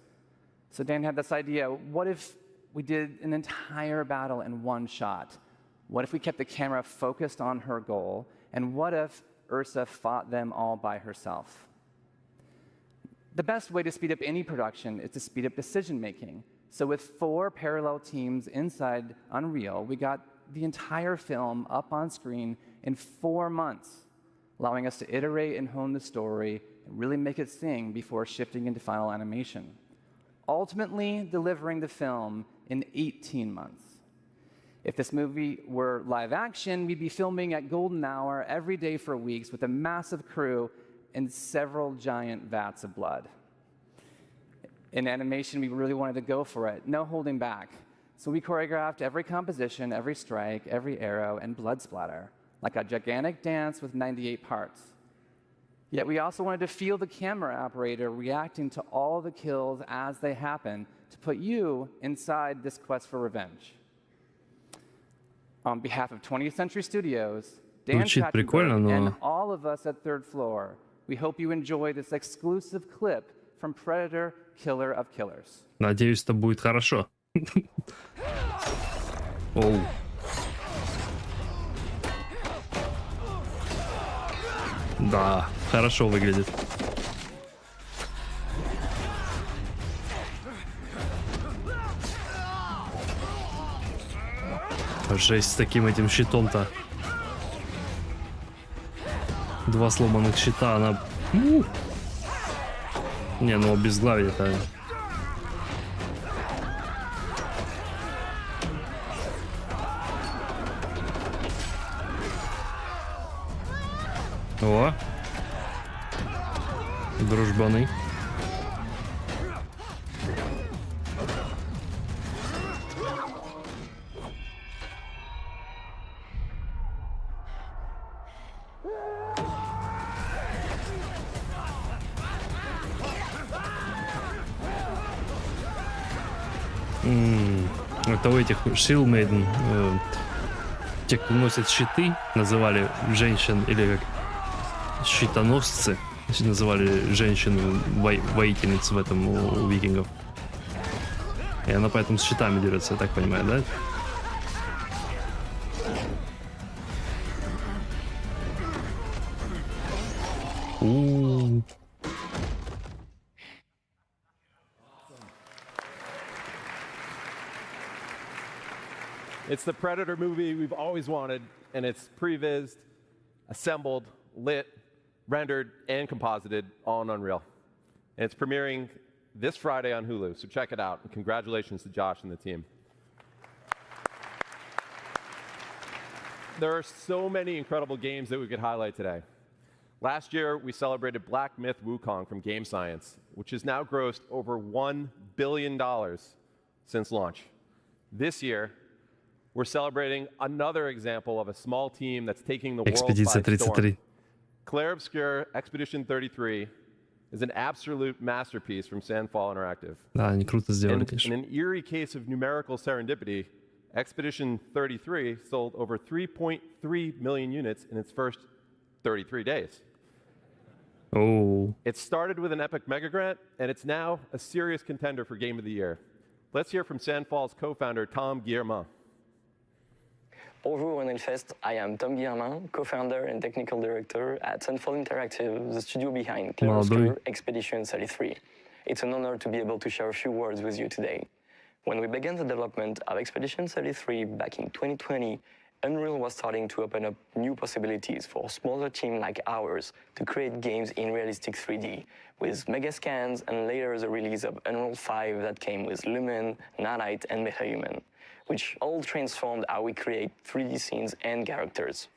So Dan had this idea, what if we did an entire battle in one shot? What if we kept the camera focused on her goal? And what if Ursa fought them all by herself? The best way to speed up any production is to speed up decision-making. So with 4 parallel teams inside Unreal, we got the entire film up on screen in 4 months, allowing us to iterate and hone the story and really make it sing before shifting into final animation, ultimately delivering the film in 18 months. If this movie were live action, we'd be filming at golden hour every day for weeks with a massive crew and several giant vats of blood. In animation, we really wanted to go for it, no holding back. So we choreographed every composition, every strike, every arrow, and blood splatter, like a gigantic dance with 98 parts. Yet we also wanted to feel the camera operator reacting to all the kills as they happen to put you inside this quest for revenge. On behalf of 20th Century Studios, Dan Trachtenberg, and all of us at Third Floor, we hope you enjoy this exclusive clip from Predator, Killer of Killers. Надеюсь, это будет хорошо. Оу. Да, хорошо выглядит. Жесть с таким этим щитом-то. 2 сломанных щита, она... Не, ну обезглавить это О! Дружбаны. Это у этих Shield Maiden, те, кто носят щиты, называли женщин, или как щитоносцы, называли женщин воительниц в этом у викингов. И она поэтому с щитами дерется, я так понимаю, да? It's the Predator movie we've always wanted, and it's prevised, assembled, lit, rendered, and composited all in Unreal. And it's premiering this Friday on Hulu, so check it out. And congratulations to Josh and the team. There are so many incredible games that we could highlight today. Last year, we celebrated Black Myth Wukong from Game Science, which has now grossed over $1 billion since launch. This year, we're celebrating another example of a small team that's taking the world by storm. Clair Obscur Expedition 33 is an absolute masterpiece from Sandfall Interactive. Да, они круто сделали, In an eerie case of numerical serendipity, Expedition 33 sold over 3.3 million units in its first 33 days. Oh. It started with an epic mega grant, and it's now a serious contender for Game of the Year. Let's hear from Sandfall's co-founder, Tom Guillermin. Bonjour Unrealfest, I am Tom Guillermin, co-founder and technical director at Sandfall Interactive, the studio behind Clair Obscur Expedition 33. It's an honor to be able to share a few words with you today. When we began the development of Expedition 33 back in 2020, Unreal was starting to open up new possibilities for a smaller team like ours to create games in realistic 3D, with mega scans and later the release of Unreal 5 that came with Lumen, Nanite, and MetaHuman, which all transformed how we create 3D scenes and characters.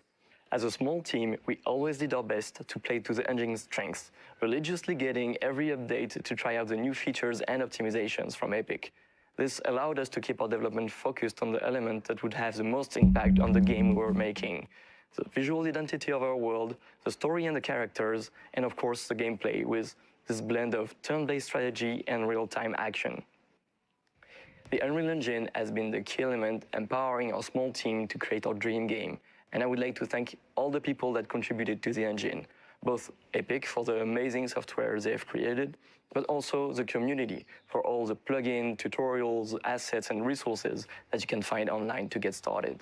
As a small team, we always did our best to play to the engine's strengths, religiously getting every update to try out the new features and optimizations from Epic. This allowed us to keep our development focused on the element that would have the most impact on the game we were making: the visual identity of our world, the story and the characters, and of course the gameplay with this blend of turn-based strategy and real-time action. The Unreal Engine has been the key element empowering our small team to create our dream game, and I would like to thank all the people that contributed to the engine, both Epic for the amazing software they have created, but also the community for all the plugins, tutorials, assets, and resources that you can find online to get started.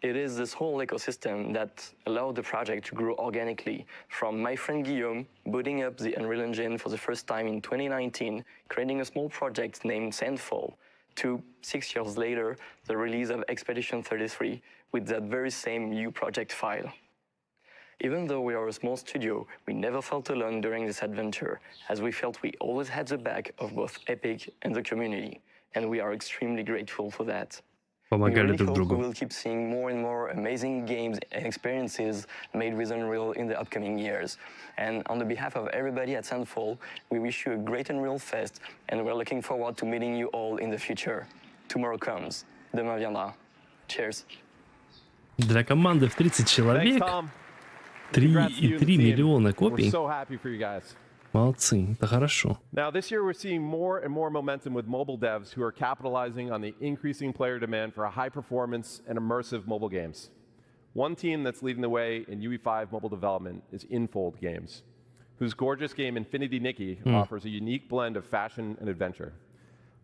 It is this whole ecosystem that allowed the project to grow organically, from my friend Guillaume booting up the Unreal Engine for the first time in 2019, creating a small project named Sandfall, to 6 years later, the release of Expedition 33 with that very same new project file. Even though we are a small studio, we never felt alone during this adventure, as we felt we always had the back of both Epic and the community, and we are extremely grateful for that. We really hope we will keep seeing more and more amazing games and experiences made with Unreal in the upcoming years. And on the behalf of everybody at Sandfall, we wish you a great Unreal Fest, and we're looking forward to meeting you all in the future. Tomorrow comes. Demain viendra. Cheers. Для команды в 30 человек 3,3 миллиона копий. Молодцы, это хорошо. Now, this year we're seeing more and more momentum with mobile devs who are capitalizing on the increasing player demand for high-performance and immersive mobile games. One team that's leading the way in UE5 mobile development is Infold Games, whose gorgeous game Infinity Nikki offers a unique blend of fashion and adventure.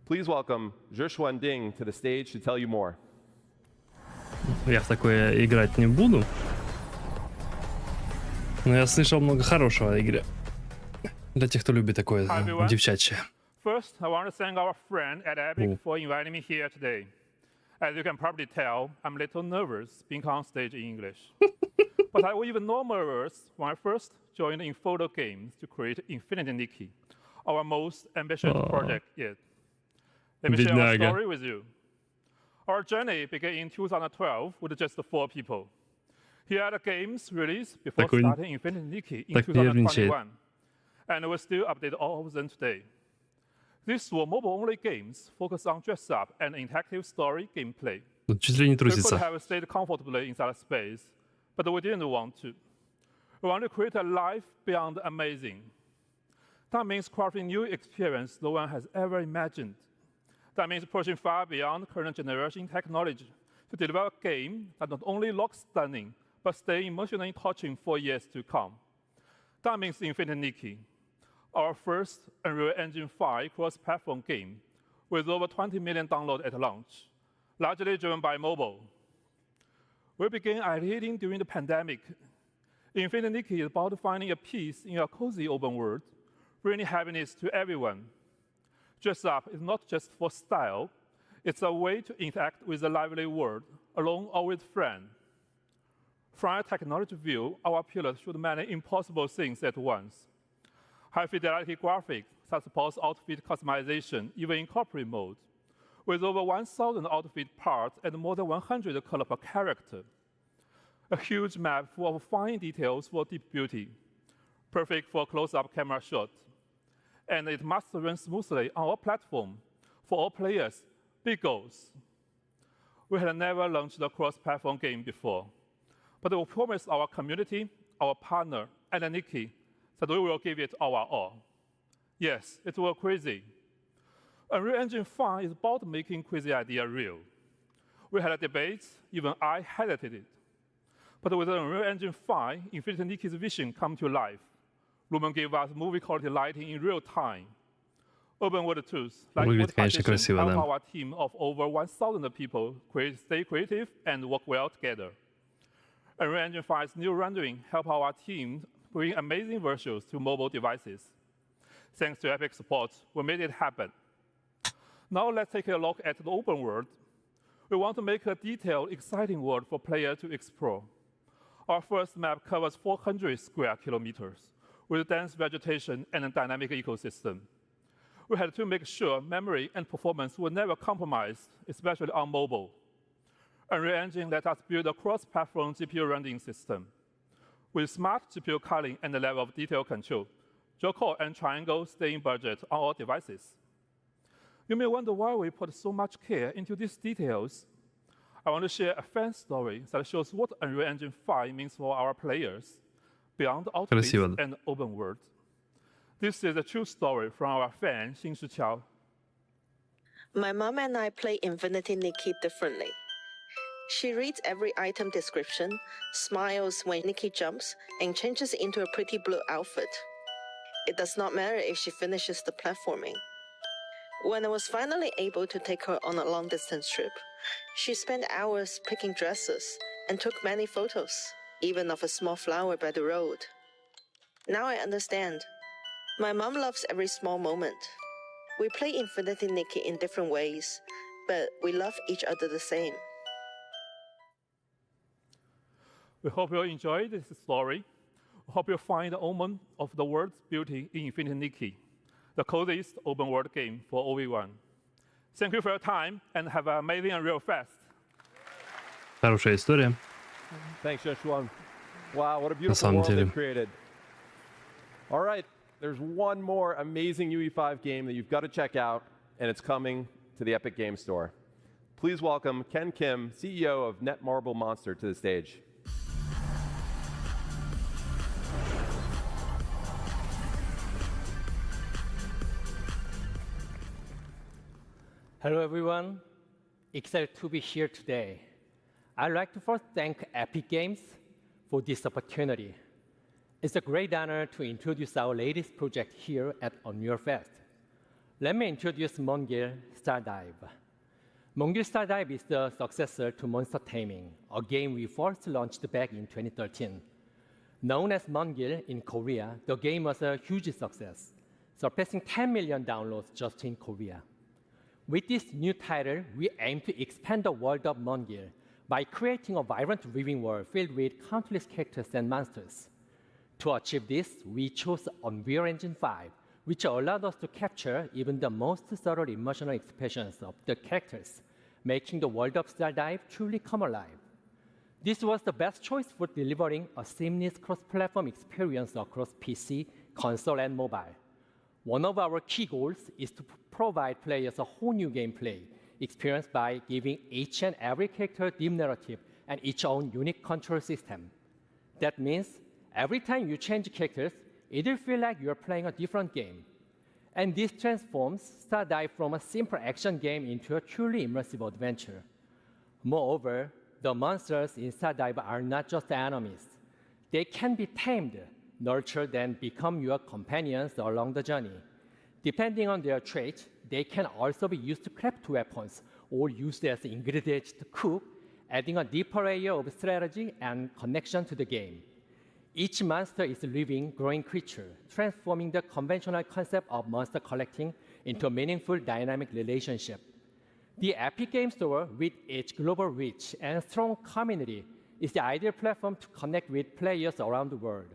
Please welcome Zhe Xuanding to the stage to tell you more. Я в такое играть не буду, но я слышал много хорошего о игре. Для тех, кто любит такое девчачье. First, I want to thank our friend at Epic for inviting me here today. As you can probably tell, I'm a little nervous being on stage in English. But I was even more nervous when I first joined Infold Games to create Infinity Nikki, our most ambitious project yet. Let me share a story with you. Our journey began in 2012 with just 4 people. Here are the games released before Такой- starting Infinity Nikki in так нервничает. 2021, and we still update all of them today. These were mobile-only games focused on dress-up and interactive story gameplay. Вот чуть ли не We could трусится. have stayed comfortably inside a space, but we didn't want to. We want to create a life beyond amazing. That means crafting new experience no one has ever imagined. That means pushing far beyond current generation technology to deliver a game that not only looks stunning, but stay emotionally touching for years to come. That means Infinity Nikki, our first Unreal Engine 5 cross-platform game with over 20 million downloads at launch, largely driven by mobile. We began ideating during the pandemic. Infinity Nikki is about finding a peace in a cozy open world, bringing happiness to everyone. Dress Up is not just for style, it's a way to interact with the lively world, alone or with friends. From a technology view, our pillars should many impossible things at once. High-fidelity graphics that supports outfit customization, even in corporate mode, with over 1,000 outfit parts and more than 100 colors per character. A huge map full of fine details for deep beauty, perfect for close-up camera shots. And it must run smoothly on our platform. For all players, big goals. We had never launched a cross-platform game before, but we promised our community, our partner, and Nikki that we will give it our all. Yes, it was crazy. Unreal Engine 5 is about making crazy idea real. We had a debate, even I hesitated. But with Unreal Engine 5, Infinity Nikki's vision come to life. Lumen gave us movie quality lighting in real time. Open world tools like Выглядит, wood конечно, partition красиво, help да. our team of over 1,000 people stay creative and work well together. Unreal Engine 5's new rendering help our team bring amazing visuals to mobile devices. Thanks to Epic support, we made it happen. Now let's take a look at the open world. We want to make a detailed, exciting world for players to explore. Our first map covers 400 square kilometers with dense vegetation and a dynamic ecosystem. We had to make sure memory and performance were never compromised, especially on mobile. Unreal Engine let us build a cross-platform GPU rendering system. With smart GPU culling and a level of detail control, draw core and triangle stay in budget on all devices. You may wonder why we put so much care into these details. I want to share a fan story that shows what Unreal Engine 5 means for our players, beyond outfits Красиво. and open world. This is a true story from our fan, Xin Shiqiao. My mom and I play Infinity Nikki differently. She reads every item description, smiles when Nikki jumps, and changes into a pretty blue outfit. It does not matter if she finishes the platforming. When I was finally able to take her on a long-distance trip, she spent hours picking dresses and took many photos, even of a small flower by the road. Now I understand. My mom loves every small moment. We play Infinity Nikki in different ways, but we love each other the same. We hope you enjoy this story. We hope you find the omen of the world's beauty in Infinity Nikki, the coziest open world game for everyone. Thank you for your time and have an amazing Unreal Fest. Хорошая история. Thanks, Joshua. Wow, what a beautiful самом world деле. they've created. All right, there's one more amazing UE5 game that you've got to check out, and it's coming to the Epic Game Store. Please welcome Ken Kim, CEO of Netmarble Monster, to the stage. Hello, everyone. Excited to be here today. I'd like to first thank Epic Games for this opportunity. It's a great honor to introduce our latest project here at Unreal Fest. Let me introduce Mongil Stardive. Mongil Stardive is the successor to Monster Taming, a game we first launched back in 2013. Known as Mongil in Korea, the game was a huge success, surpassing 10 million downloads just in Korea. With this new title, we aim to expand the world of Mongil by creating a vibrant living world filled with countless characters and monsters. To achieve this, we chose Unreal Engine 5, which allowed us to capture even the most subtle emotional expressions of the characters, making the world of Stardive truly come alive. This was the best choice for delivering a seamless cross-platform experience across PC, console, and mobile. One of our key goals is to provide players a whole new gameplay experience by giving each and every character deep narrative and its own unique control system. That means every time you change characters, it'll feel like you're playing a different game. And this transforms Stardive from a simple action game into a truly immersive adventure. Moreover, the monsters in Stardive are not just enemies. They can be tamed, nurtured, and become your companions along the journey. Depending on their traits, they can also be used to craft weapons or used as ingredients to cook, adding a deeper layer of strategy and connection to the game. Each monster is a living, growing creature, transforming the conventional concept of monster collecting into a meaningful, dynamic relationship. The Epic Game Store, with its global reach and strong community, is the ideal platform to connect with players around the world.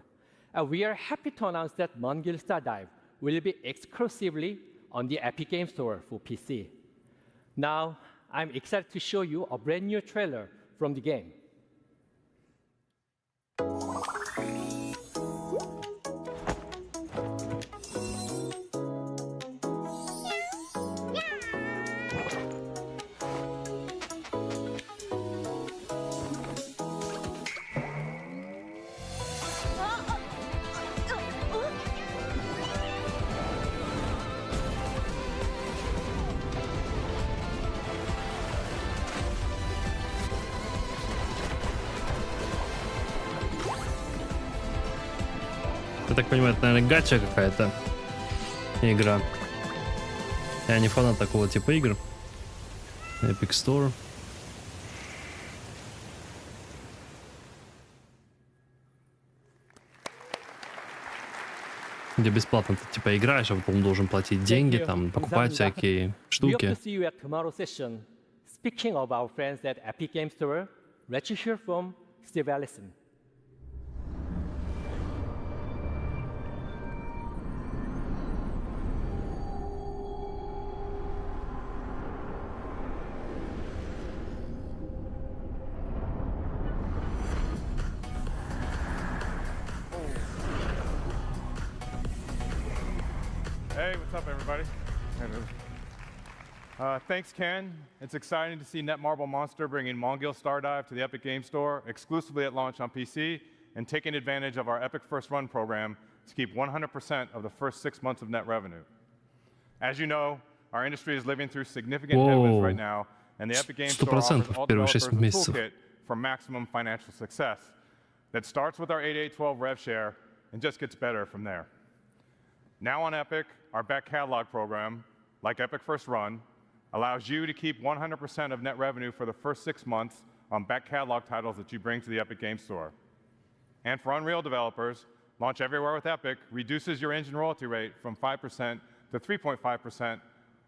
And we are happy to announce that Mongil Stardive will be exclusively on the Epic Game Store for PC. Now, I'm excited to show you a brand new trailer from the game. Я так понимаю, это, наверное, гача какая-то игра. Я не фанат такого типа игр. Epic Store. Где бесплатно ты типа играешь, а потом должен платить деньги, там, покупать всякие штуки. Speaking of our friends at Epic Game Store, let's hear from Steve Allison. Hey, what's up, everybody? Thanks, Ken. It's exciting to see Netmarble Monster bringing Mongil Stardive to the Epic Game Store exclusively at launch on PC and taking advantage of our Epic First Run program to keep 100% of the first 6 months of net revenue. As you know, our industry is living through significant headwinds right now, and the Epic Game Store offers all developers a toolkit for maximum financial success that starts with our 8812 rev share and just gets better from there. Now on Epic, our back catalog program, like Epic First Run, allows you to keep 100% of net revenue for the first 6 months on back catalog titles that you bring to the Epic Game Store. And for Unreal developers, Launch Everywhere with Epic reduces your engine royalty rate from 5% to 3.5%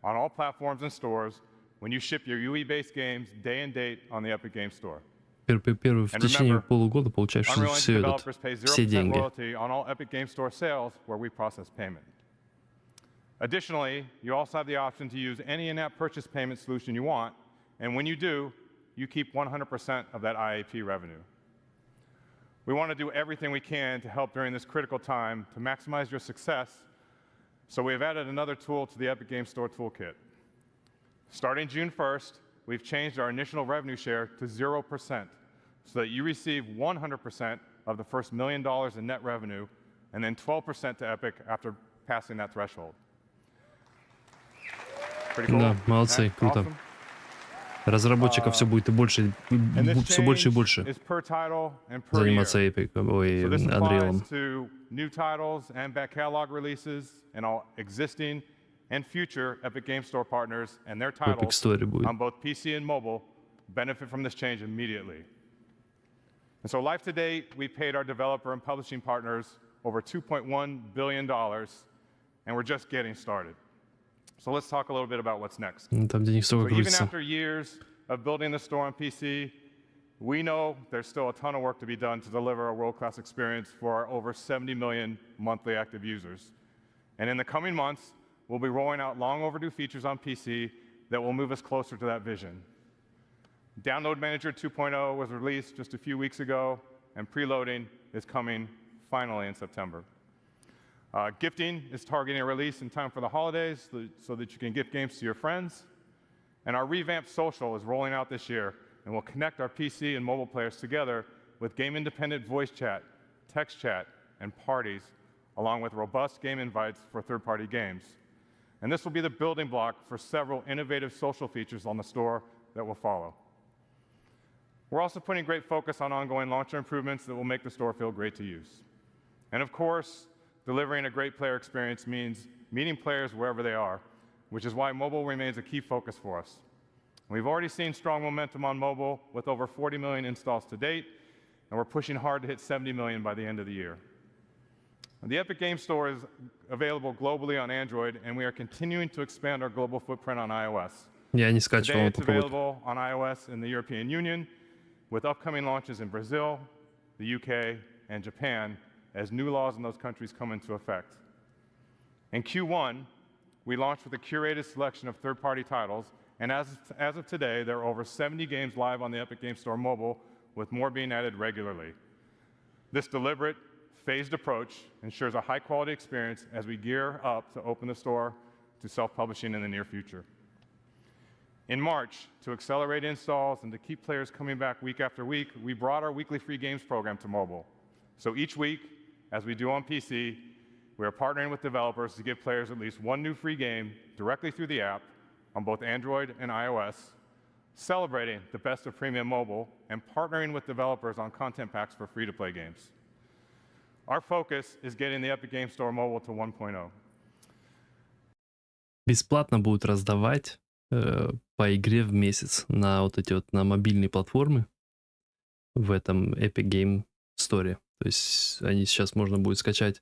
on all platforms and stores when you ship your UE-based games day and date on the Epic Game Store. В течение полугода получаешь все деньги. On all Epic Game Store sales where we process payment. Additionally, you also have the option to use any in-app purchase payment solution you want, and when you do, you keep 100% of that IAP revenue. We want to do everything we can to help during this critical time to maximize your success, so we have added another tool to the Epic Game Store toolkit. Starting June 1st, we've changed our initial revenue share to 0%, so that you receive 100% of the first $1 million in net revenue, and then 12% to Epic after passing that threshold. Да, молодцы, круто. Разработчиков все будет и больше, все больше и больше заниматься Epic, ой, Unreal. New titles and back catalog releases and all existing and future Epic Game Store partners and their titles on both PC and mobile benefit from this change immediately. And so life to date, we've paid our developer and publishing partners over $2.1 billion, and we're just getting started. So let's talk a little bit about what's next. So even after years of building the store on PC, we know there's still a ton of work to be done to deliver a world-class experience for our over 70 million monthly active users. And in the coming months, we'll be rolling out long overdue features on PC that will move us closer to that vision. Download Manager 2.0 was released just a few weeks ago, and preloading is coming finally in September. Gifting is targeting a release in time for the holidays so that you can gift games to your friends. And our revamped social is rolling out this year and will connect our PC and mobile players together with game-independent voice chat, text chat, and parties, along with robust game invites for third-party games. And this will be the building block for several innovative social features on the store that will follow. We're also putting great focus on ongoing launcher improvements that will make the store feel great to use. And of course, delivering a great player experience means meeting players wherever they are, which is why mobile remains a key focus for us. We've already seen strong momentum on mobile with over 40 million installs to date, and we're pushing hard to hit 70 million by the end of the year. The Epic Game Store is available globally on Android, and we are continuing to expand our global footprint on iOS. Я не скачивал, Today он it's попробует. available on iOS in the European Union, with upcoming launches in Brazil, the UK, and Japan, as new laws in those countries come into effect. In Q1, we launched with a curated selection of third-party titles, and as of today, there are over 70 games live on the Epic Game Store mobile, with more being added regularly. This deliberate, phased approach ensures a high-quality experience as we gear up to open the store to self-publishing in the near future. In March, to accelerate installs and to keep players coming back week after week, we brought our weekly free games program to mobile. So each week, as we do on PC, we are partnering with developers to give players at least one new free game directly through the app on both Android and iOS, celebrating the best of premium mobile and partnering with developers on content packs for free-to-play games. Our focus is getting the Epic Game Store mobile to 1.0. Бесплатно будут раздавать по игре в месяц на вот эти вот на мобильные платформы в этом Epic Game Store. То есть они сейчас можно будет скачать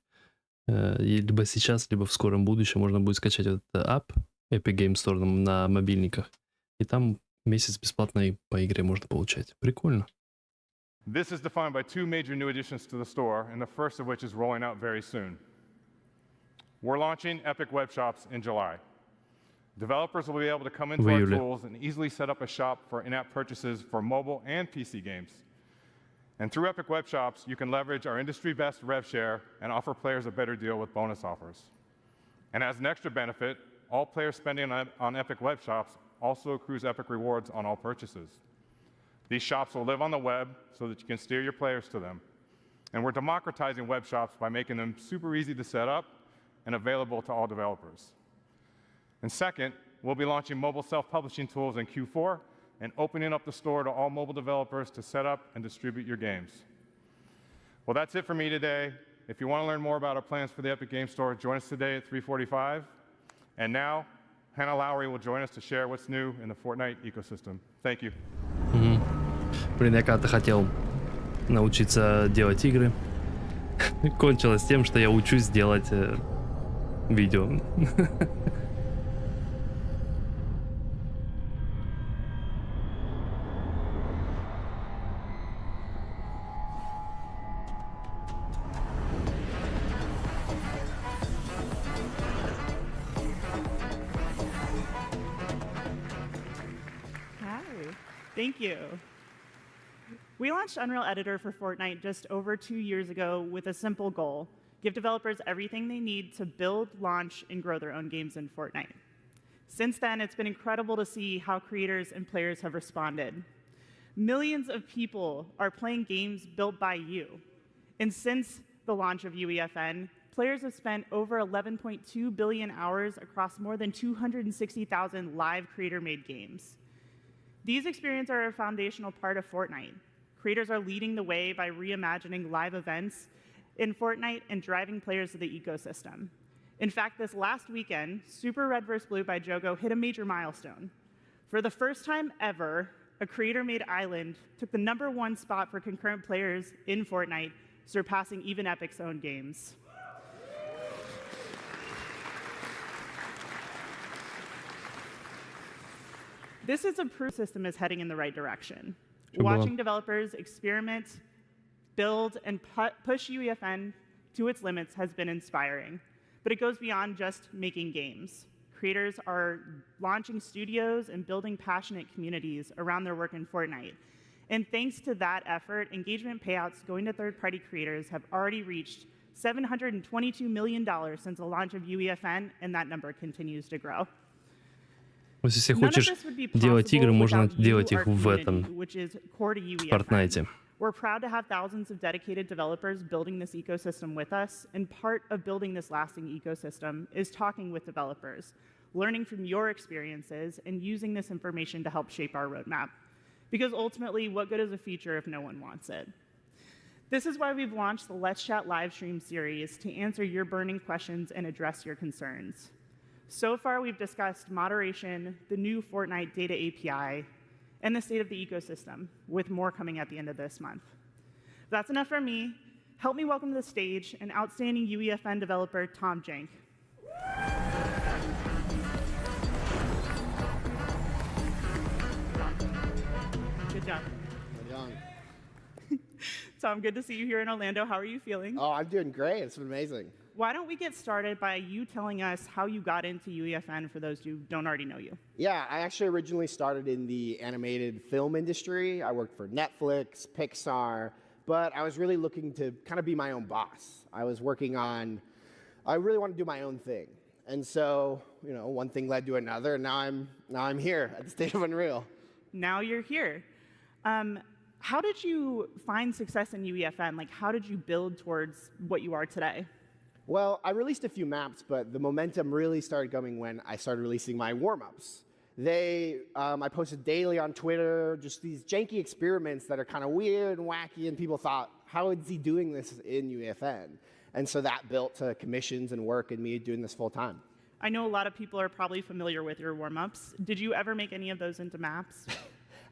либо сейчас, либо в скором будущем можно будет скачать вот этот app Epic Game Store на мобильниках. И там месяц бесплатной по игре можно получать. Прикольно. This is defined by two major new additions to the store, and the first of which is rolling out very soon. We're launching Epic Web Shops in July. Developers will be able to come into our tools and easily set up a shop for in-app purchases for mobile and PC games. And through Epic Web Shops, you can leverage our industry-best rev share and offer players a better deal with bonus offers. And as an extra benefit, all players spending on Epic Web Shops also accrues Epic rewards on all purchases. These shops will live on the web so that you can steer your players to them. And we're democratizing web shops by making them super easy to set up and available to all developers. And second, we'll be launching mobile self-publishing tools in Q4 and opening up the store to all mobile developers to set up and distribute your games. Well, that's it for me today. If you want to learn more about our plans for the Epic Game Store, join us today at 3:45. And now, Hannah Lowry will join us to share what's new in the Fortnite ecosystem. Thank you. Блин, я когда-то хотел научиться делать игры. Кончилось тем, что я учусь делать видео. Thank you. We launched Unreal Editor for Fortnite just over 2 years ago with a simple goal: give developers everything they need to build, launch, and grow their own games in Fortnite. Since then, it's been incredible to see how creators and players have responded. Millions of people are playing games built by you. And since the launch of UEFN, players have spent over 11.2 billion hours across more than 260,000 live creator-made games. These experiences are a foundational part of Fortnite. Creators are leading the way by reimagining live events in Fortnite and driving players to the ecosystem. In fact, this last weekend, Super Red vs. Blue by Jogo hit a major milestone. For the first time ever, a creator-made island took the #1 spot for concurrent players in Fortnite, surpassing even Epic's own games. This is a proof the system is heading in the right direction. Watching developers experiment, build, and push UEFN to its limits has been inspiring. But it goes beyond just making games. Creators are launching studios and building passionate communities around their work in Fortnite. And thanks to that effort, engagement payouts going to third-party creators have already reached $722 million since the launch of UEFN, and that number continues to grow. То есть, если хочешь делать игры, можно делать их в этом, в Fortnite. We're proud to have thousands of dedicated developers building this ecosystem with us, and part of building this lasting ecosystem is talking with developers, learning from your experiences, and using this information to help shape our roadmap. Because ultimately, what good is a feature if no one wants it? This is why we've launched the Let's Chat live stream series to answer your burning questions and address your concerns. So far, we've discussed moderation, the new Fortnite data API, and the state of the ecosystem, with more coming at the end of this month. That's enough from me. Help me welcome to the stage an outstanding UEFN developer, Tom Jank. Good job. Tom, good to see you here in Orlando. How are you feeling? Oh, I'm doing great. It's been amazing. Why don't we get started by you telling us how you got into UEFN for those who don't already know you? Yeah, I actually originally started in the animated film industry. I worked for Netflix, Pixar, but I was really looking to kind of be my own boss. I really wanted to do my own thing. And so, one thing led to another, and now I'm here at the State of Unreal. Now you're here. How did you find success in UEFN? Like, how did you build towards what you are today? Well, I released a few maps, but the momentum really started coming when I started releasing my warm-ups. I posted daily on Twitter, just these janky experiments that are kind of weird and wacky, and people thought, how is he doing this in UEFN? And so that built to commissions and work and me doing this full time. I know a lot of people are probably familiar with your warm-ups. Did you ever make any of those into maps?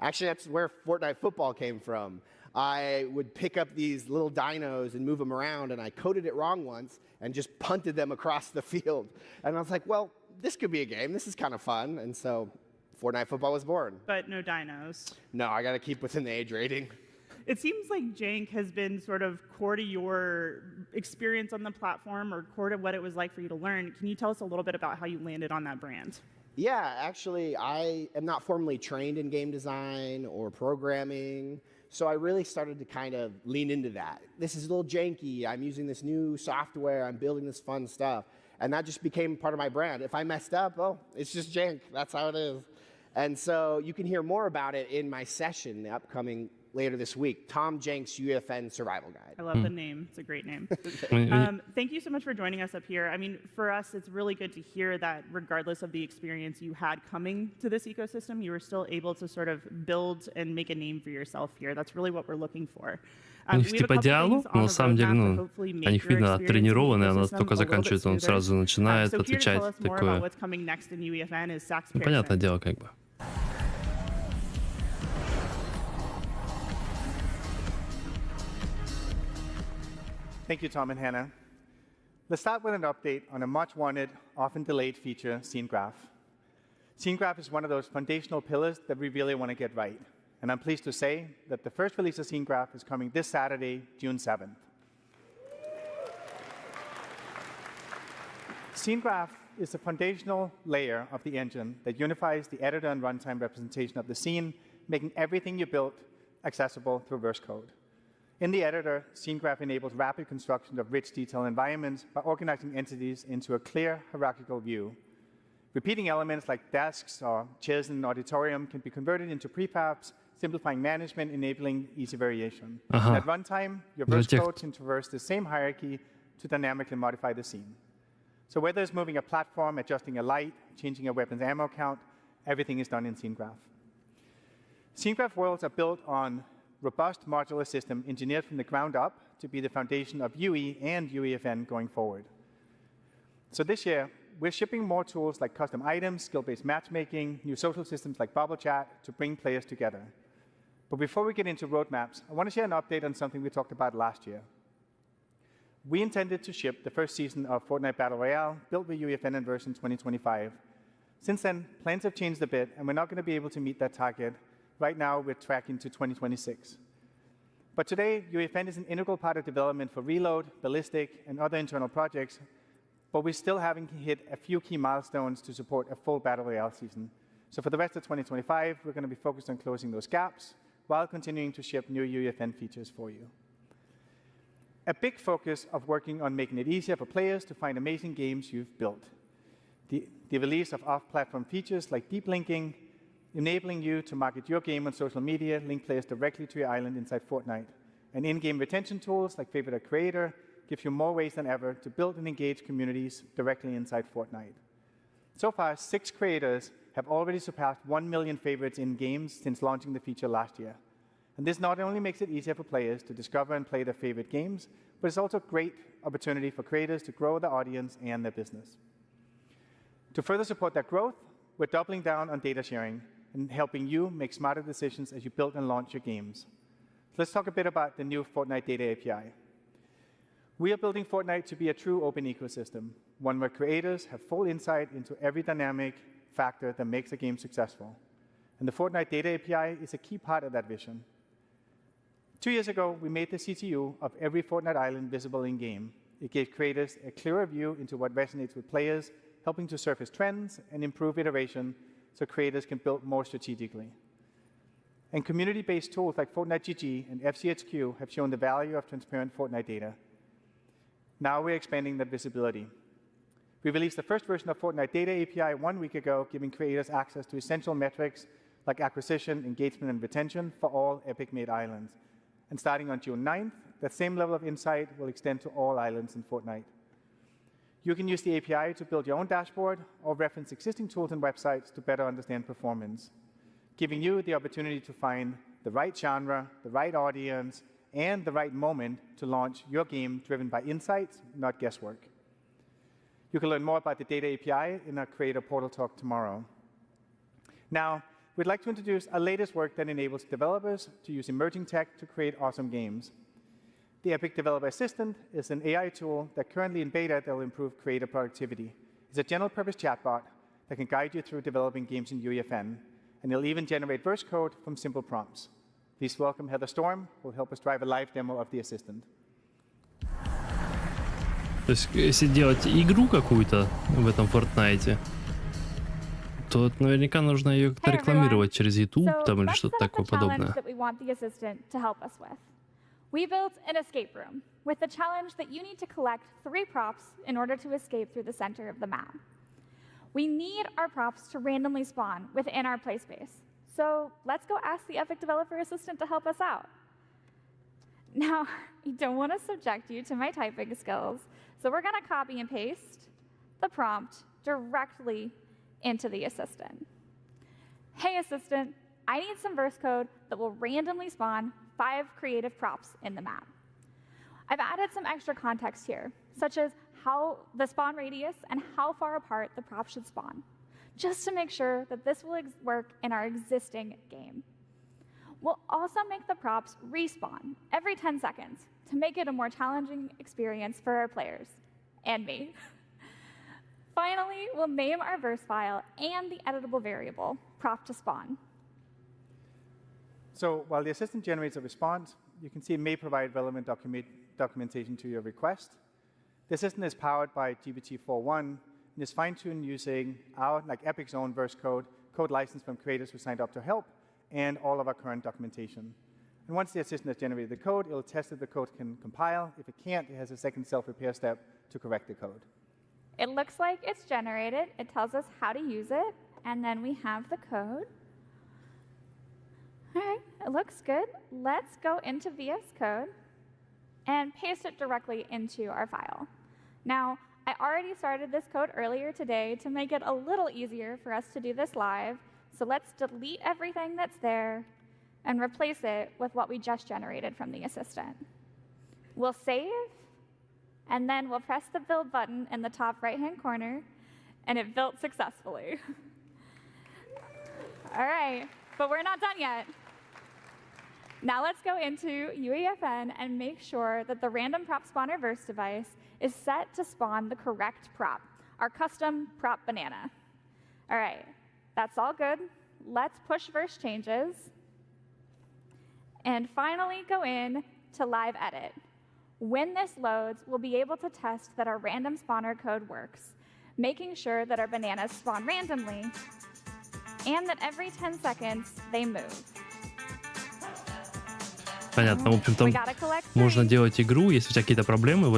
Actually, that's where Fortnite football came from. I would pick up these little dinos and move them around, and I coded it wrong once and just punted them across the field. And I was like, well, this could be a game. This is kind of fun. And so Fortnite football was born. But no dinos. No, I got to keep within the age rating. It seems like Jank has been sort of core to your experience on the platform, or core to what it was like for you to learn. Can you tell us a little bit about how you landed on that brand? Yeah, actually, I am not formally trained in game design or programming, so I really started to kind of lean into that. This is a little janky. I'm using this new software. I'm building this fun stuff. And that just became part of my brand. If I messed up, oh, it's just jank. That's how it is. And so you can hear more about it in my session, the upcoming later this week, Tom Jank's UEFN Survival Guide. I love the name. It's a great name. Thank you so much for joining us up here. I mean, for us, it's really good to hear that regardless of the experience you had coming to this ecosystem, you were still able to sort of build and make a name for yourself here. That's really what we're looking for. У них типа диалог, но на самом деле, на них видно оттренированные, она только заканчивает, он сразу начинает отвечать такое. Понятное дело, как бы. Thank you, Tom and Hannah. Let's start with an update on a much-wanted, often delayed feature, Scene Graph. Scene Graph is one of those foundational pillars that we really want to get right. And I'm pleased to say that the first release of Scene Graph is coming this Saturday, June 7th. Scene Graph is the foundational layer of the engine that unifies the editor and runtime representation of the scene, making everything you built accessible through verse code. In the editor, Scene Graph enables rapid construction of rich, detailed environments by organizing entities into a clear, hierarchical view. Repeating elements like desks or chairs in an auditorium can be converted into prefabs, simplifying management, enabling easy variation. And at runtime, your verse code can traverse the same hierarchy to dynamically modify the scene. So whether it's moving a platform, adjusting a light, changing a weapon's ammo count, everything is done in Scene Graph. Scene Graph worlds are built on robust modular system engineered from the ground up to be the foundation of UE and UEFN going forward. So this year, we're shipping more tools like custom items, skill-based matchmaking, new social systems like Bubble Chat to bring players together. But before we get into roadmaps, I want to share an update on something we talked about last year. We intended to ship the first season of Fortnite Battle Royale, built with UEFN in version 2025. Since then, plans have changed a bit, and we're not going to be able to meet that target. Right now, we're tracking to 2026. But today, UEFN is an integral part of development for Reload, Ballistic, and other internal projects, but we still haven't hit a few key milestones to support a full Battle Royale season. So for the rest of 2025, we're going to be focused on closing those gaps while continuing to ship new UEFN features for you. A big focus of working on making it easier for players to find amazing games you've built. The release of off-platform features like deep linking, enabling you to market your game on social media, link players directly to your island inside Fortnite. And in-game retention tools like Favorite a Creator gives you more ways than ever to build and engage communities directly inside Fortnite. So far, 6 creators have already surpassed 1 million favorites in games since launching the feature last year. And this not only makes it easier for players to discover and play their favorite games, but it's also a great opportunity for creators to grow their audience and their business. To further support that growth, we're doubling down on data sharing and helping you make smarter decisions as you build and launch your games. So let's talk a bit about the new Fortnite Data API. We are building Fortnite to be a true open ecosystem, one where creators have full insight into every dynamic factor that makes a game successful. And the Fortnite Data API is a key part of that vision. 2 years ago, we made the CTU of every Fortnite island visible in-game. It gave creators a clearer view into what resonates with players, helping to surface trends and improve iteration so creators can build more strategically. And community-based tools like Fortnite GG and FCHQ have shown the value of transparent Fortnite data. Now we're expanding that visibility. We released the first version of Fortnite Data API 1 week ago, giving creators access to essential metrics like acquisition, engagement, and retention for all Epic-made islands. And starting on June 9th, that same level of insight will extend to all islands in Fortnite. You can use the API to build your own dashboard or reference existing tools and websites to better understand performance, giving you the opportunity to find the right genre, the right audience, and the right moment to launch your game driven by insights, not guesswork. You can learn more about the Data API in our Creator Portal talk tomorrow. Now, we'd like to introduce our latest work that enables developers to use emerging tech to create awesome games. The Epic Developer Assistant is an AI tool that currently in beta that will improve creator productivity. It's a general-purpose chatbot that can guide you through developing games in UEFN, and it'll even generate verse code from simple prompts. Please welcome Heather Storm, who will help us drive a live demo of the Assistant. То есть, если делать игру какую-то в этом Fortnite, то наверняка нужно ее как-то рекламировать через YouTube там или что-то такое подобное. We built an escape room with the challenge that you need to collect 3 props in order to escape through the center of the map. We need our props to randomly spawn within our play space. So let's go ask the Epic Developer Assistant to help us out. Now, I don't want to subject you to my typing skills, so we're going to copy and paste the prompt directly into the assistant. Hey, assistant, I need some verse code that will randomly spawn 5 creative props in the map. I've added some extra context here, such as how the spawn radius and how far apart the props should spawn, just to make sure that this will work in our existing game. We'll also make the props respawn every 10 seconds to make it a more challenging experience for our players, and me. Finally, we'll name our verse file and the editable variable, prop to spawn. So while the assistant generates a response, you can see it may provide relevant documentation to your request. The assistant is powered by GPT-4.1 and is fine-tuned using our, like Epic's own verse code license from creators who signed up to help, and all of our current documentation. And once the assistant has generated the code, it'll test if the code can compile. If it can't, it has a second self-repair step to correct the code. It looks like it's generated. It tells us how to use it, and then we have the code. All right, it looks good. Let's go into VS Code and paste it directly into our file. Now, I already started this code earlier today to make it a little easier for us to do this live, so let's delete everything that's there and replace it with what we just generated from the assistant. We'll save, and then we'll press the build button in the top right-hand corner, and it built successfully. All right, but we're not done yet. Now let's go into UEFN and make sure that the random prop spawner verse device is set to spawn the correct prop, our custom prop banana. All right, that's all good. Let's push verse changes. And finally go in to live edit. When this loads, we'll be able to test that our random spawner code works, making sure that our bananas spawn randomly and that every 10 seconds they move. Понятно. В общем, там можно делать игру, если у тебя какие-то проблемы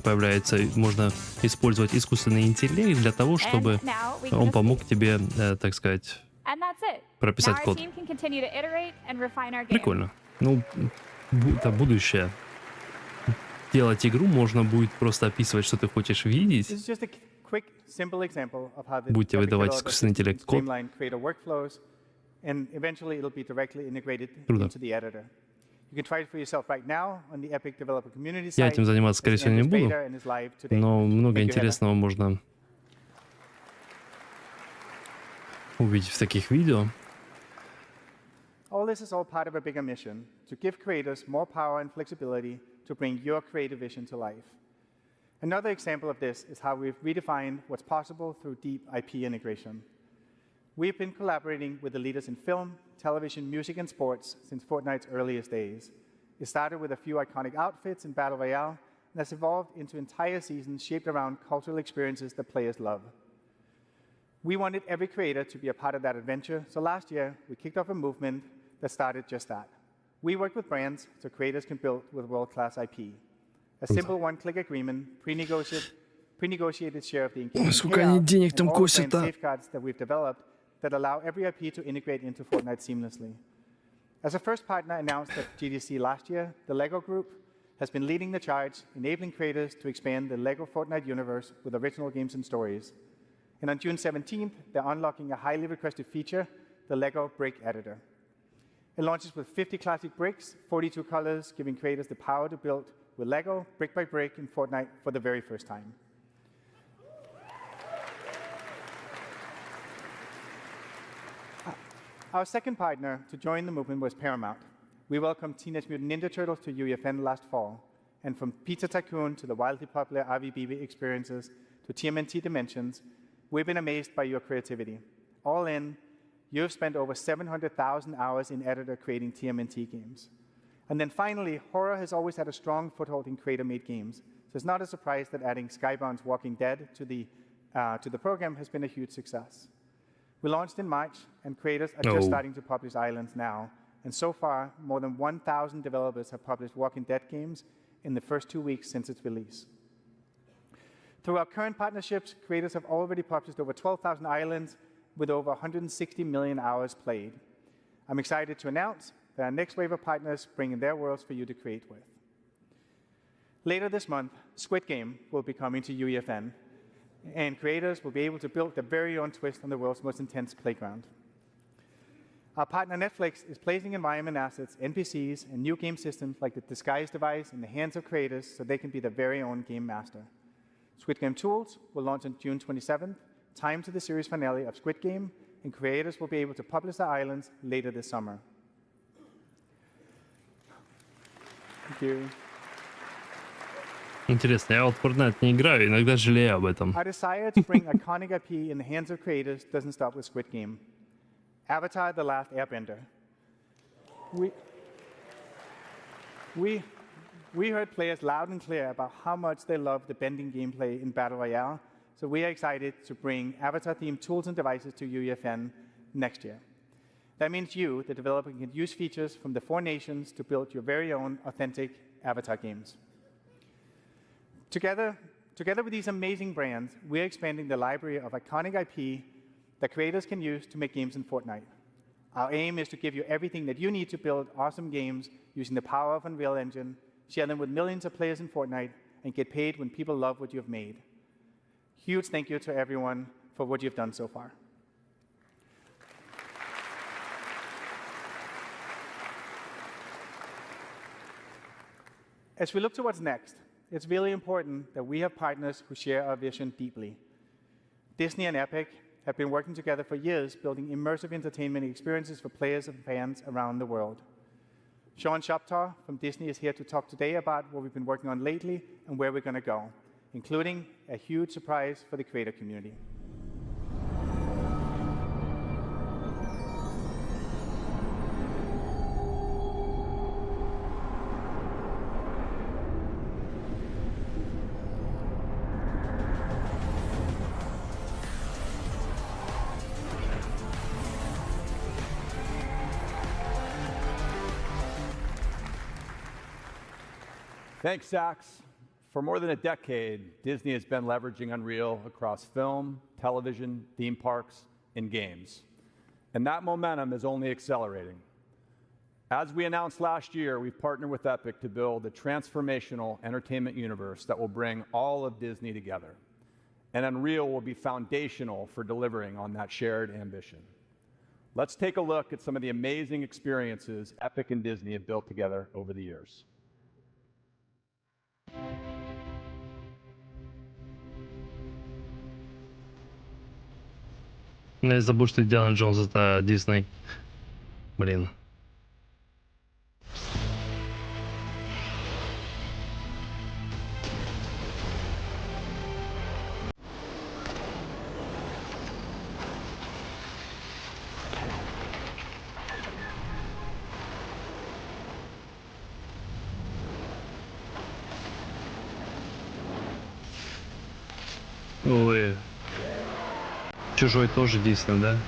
появляются, можно использовать искусственный интеллект для того, чтобы он помог тебе, так сказать, прописать код. Прикольно. Ну, это будущее. Делать игру можно будет просто описывать, что ты хочешь видеть. Будете выдавать искусственный интеллект код. Круто. Я этим заниматься, скорее всего, не буду, но много интересного можно увидеть в таких видео. All this is all part of a bigger mission to give creators more power and flexibility to bring your creative vision to life. Another example of this is how we've redefined what's possible through deep IP integration. We've been collaborating with the leaders in film, television, music, and sports since Fortnite's earliest days. It started with a few iconic outfits in Battle Royale and has evolved into entire seasons shaped around cultural experiences that players love. We wanted every creator to be a part of that adventure, so last year we kicked off a movement that started just that. We worked with brands so creators can build with world-class IP. A simple one-click agreement, pre-negotiated share of the engagement payout, and all the brand safeguards that we've developed that allow every IP to integrate into Fortnite seamlessly. As a first partner announced at GDC last year, the LEGO Group has been leading the charge, enabling creators to expand the LEGO Fortnite universe with original games and stories. And on June 17th, they're unlocking a highly requested feature, the LEGO Brick Editor. It launches with 50 classic bricks, 42 colors, giving creators the power to build with LEGO, brick by brick, in Fortnite for the very first time. Our second partner to join the movement was Paramount. We welcomed Teenage Mutant Ninja Turtles to UEFN last fall, and from Pizza Tycoon to the wildly popular RVBB experiences to TMNT Dimensions, we've been amazed by your creativity. All in, you've spent over 700,000 hours in editor creating TMNT games. And then finally, horror has always had a strong foothold in creator-made games, so it's not a surprise that adding Skybound's Walking Dead to the program has been a huge success. We launched in March, and creators are just starting to publish Islands now, and so far, more than 1,000 developers have published Walking Dead games in the first 2 weeks since its release. Through our current partnerships, creators have already published over 12,000 islands with over 160 million hours played. I'm excited to announce that our next wave of partners bring in their worlds for you to create with. Later this month, Squid Game will be coming to UEFN, and creators will be able to build their very own twist on the world's most intense playground. Our partner Netflix is placing environment assets, NPCs, and new game systems like the Disguise device in the hands of creators so they can be their very own game master. Squid Game Tools will launch on June 27th, timed to the series finale of Squid Game, and creators will be able to publish their islands later this summer. Thank you. Интересно, я вот в Fortnite не играю, иногда жалею об этом. Our desire to bring iconic IP in the hands of creators doesn't stop with Squid Game. Avatar: The Last Airbender. We heard players loud and clear about how much they love the bending gameplay in Battle Royale, so we are excited to bring Avatar-themed tools and devices to UEFN next year. That means you, the developer, can use features from the 4 nations to build your very own authentic Avatar games. Together with these amazing brands, we're expanding the library of iconic IP that creators can use to make games in Fortnite. Our aim is to give you everything that you need to build awesome games using the power of Unreal Engine, share them with millions of players in Fortnite, and get paid when people love what you've made. Huge thank you to everyone for what you've done so far. As we look to what's next, it's really important that we have partners who share our vision deeply. Disney and Epic have been working together for years, building immersive entertainment experiences for players and fans around the world. Sean Shoptaw from Disney is here to talk today about what we've been working on lately and where we're going to go, including a huge surprise for the creator community. Thanks, Sax. For more than a decade, Disney has been leveraging Unreal across film, television, theme parks, and games. And that momentum is only accelerating. As we announced last year, we've partnered with Epic to build a transformational entertainment universe that will bring all of Disney together. And Unreal will be foundational for delivering on that shared ambition. Let's take a look at some of the amazing experiences Epic and Disney have built together over the years. Ну, я забыл, что Индиана Джонс это Дисней. Блин. Ой. Чужой тоже Дисней, да?